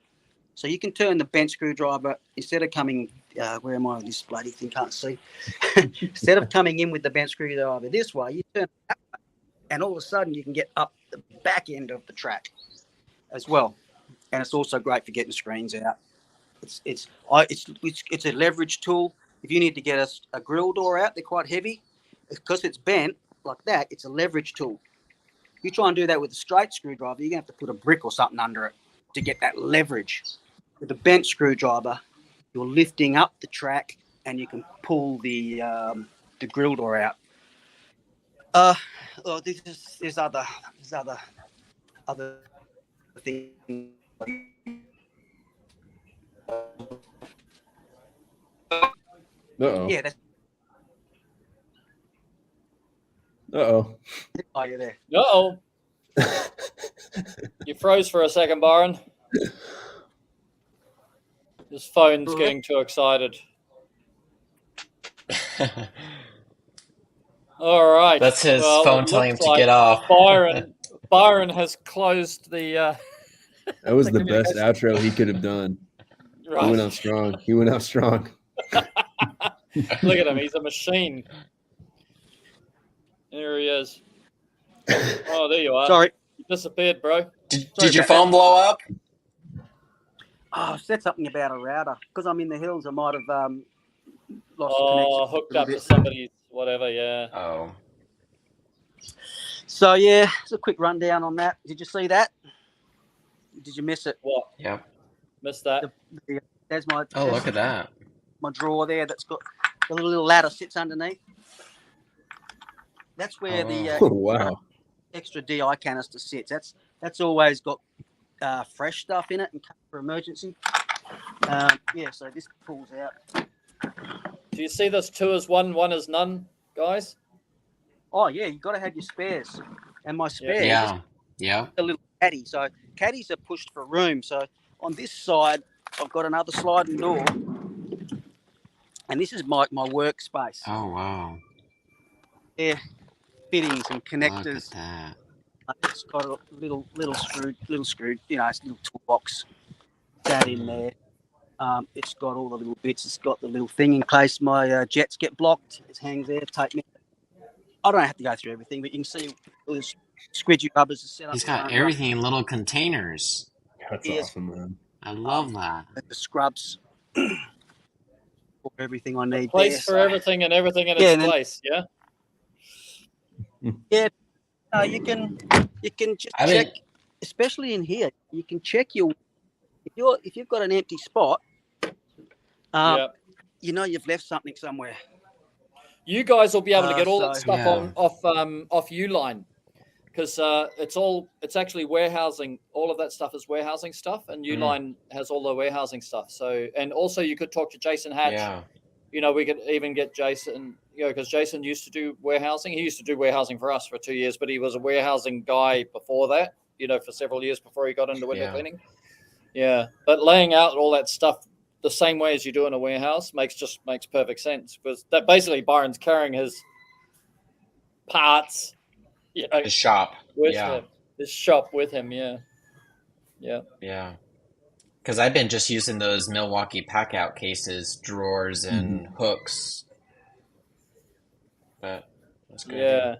So you can turn the bent screwdriver, instead of coming, where am I? This bloody thing can't see. Instead of coming in with the bent screwdriver this way, you turn it that way, and all of a sudden you can get up the back end of the track as well. And it's also great for getting screens out. It's a leverage tool. If you need to get a grill door out, they're quite heavy. Because it's bent like that, it's a leverage tool. You try and do that with a straight screwdriver, you're going to have to put a brick or something under it to get that leverage. With a bent screwdriver, you're lifting up the track and you can pull the grill door out. There's other things. Uh-oh. Yeah. Uh-oh. Oh, you're there. Uh-oh. You froze for a second, Byron. His phone's getting too excited. All right. That's his phone telling him to get off. Byron has closed the... That was the best outro he could have done. Right. He went out strong. Look at him. He's a machine. There he is. Oh, there you are. Sorry. You disappeared, bro. Did your phone blow up? Oh, I said something about a router. Because I'm in the hills, I might have lost connection. Hooked up to somebody's whatever, yeah. Oh. So, yeah, it's a quick rundown on that. Did you see that? Did you miss it? What? Yeah. Missed that. There's my... Oh, look at that. My drawer there that's got the little ladder sits underneath. That's where the extra DI canister sits. That's always got fresh stuff in it and for emergency. So this pulls out. Do you see this 2 is 1, 1 is none, guys? Oh yeah, you got to have your spares. And my spares, yeah, a little caddy. So caddies are pushed for room. So on this side, I've got another sliding door, and this is my workspace. Oh wow. Yeah, fittings and connectors. Look at that. It's got a little screw, it's a little toolbox. That in there. It's got all the little bits. It's got the little thing in case my jets get blocked. It hangs there. Tape me. I don't have to go through everything, but you can see all the squidgy rubbers are set up. He's got everything in little containers. That's awesome, man. I love that. The scrubs. For everything I need. Place for everything and everything in its place. Yeah. Yeah. You can just check, especially in here. You can check if you've got an empty spot. You know you've left something somewhere. You guys will be able to get all that stuff off Uline because it's actually warehousing. All of that stuff is warehousing stuff, and Uline has all the warehousing stuff. So, and also you could talk to Jason Hatch. Yeah. You know, we could even get Jason. Because Jason used to do warehousing. He used to do warehousing for us for 2 years, but he was a warehousing guy before that. For several years before he got into window cleaning. Yeah, but laying out all that stuff the same way as you do in a warehouse makes perfect sense because that basically Byron's carrying his parts, his shop with him. His shop with him, yeah. Because I've been just using those Milwaukee pack-out cases, drawers, and hooks. But that's good.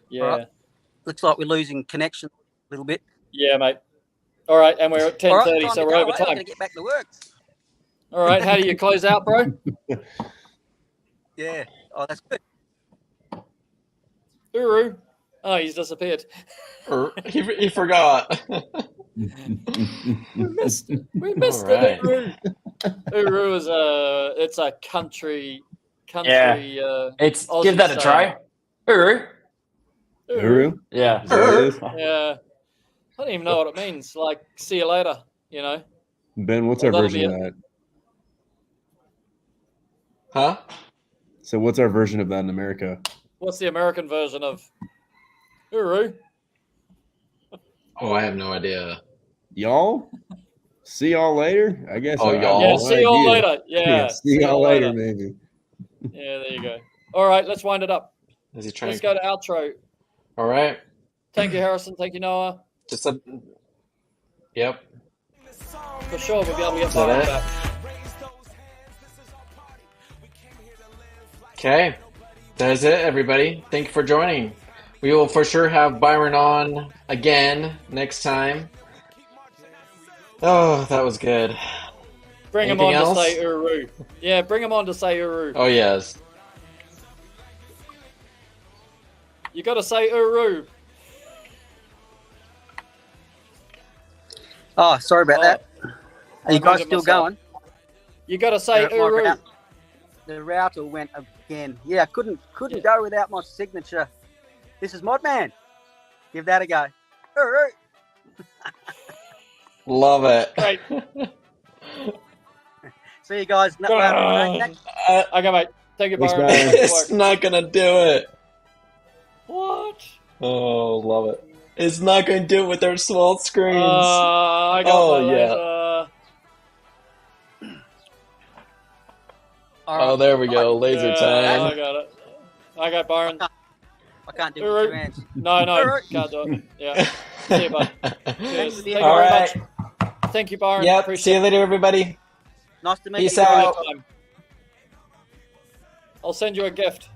Yeah. Right. Looks like we're losing connection a little bit. Yeah, mate. All right, and we're at 10:30, so we're over time. I'm going to get back to work. All right, how do you close out, bro? Yeah. Oh, that's good. Oorroo. Oh, he's disappeared. He forgot. We missed it. Oorroo. Oorroo is a country country. It's Aussie give that a try. Oorroo. Oorroo? Yeah. Is that what it is? Yeah. I don't even know what it means. Like, see you later, you know? Ben, what's Well, our that'll version be of it. that? Huh? So what's our version of that in America? What's the American version of Oorroo? Oh, I have no idea. Y'all? See y'all later? I guess. Oh, I have y'all? Yeah, no see y'all idea. later. Yeah, see y'all later, maybe. Yeah, there you go. All right, let's wind it up. Is he trying? Let's go to outro. All right. Thank you, Harrison. Thank you, Noah. Just a. Yep. For sure, we'll be able to get Is that Byron it? back. Okay. That is it, everybody. Thank you for joining. We will for sure have Byron on again next time. Oh, that was good. Bring him Anything on else? to say Oorroo. Yeah, bring him on to say Oorroo. Oh, yes. You got to say Oorroo. Oh, sorry about that. Are you I guys muted still myself. going? You got to say My Oorroo. The router went again. Yeah, couldn't go without my signature. This is MODMAN. Give that a go. Oorroo. Love it. Great. See you guys. Next. Okay, mate. Thank you, Thanks, Byron. Byron. Good It's work. not going to do it. What? Oh, love it. It's not going to do it with our small screens. I got Oh, my yeah. laser. Oh, there we go. Laser Yeah, time. I got it. I got Byron. I can't do it with two hands. No, Oorroo. can't do it. Yeah. See you, bud. Cheers. Thank you All very right. much. Thank you, Byron. Yep. Appreciate See you later, everybody. Nice to meet Peace you guys. out. it. I'll send you a gift.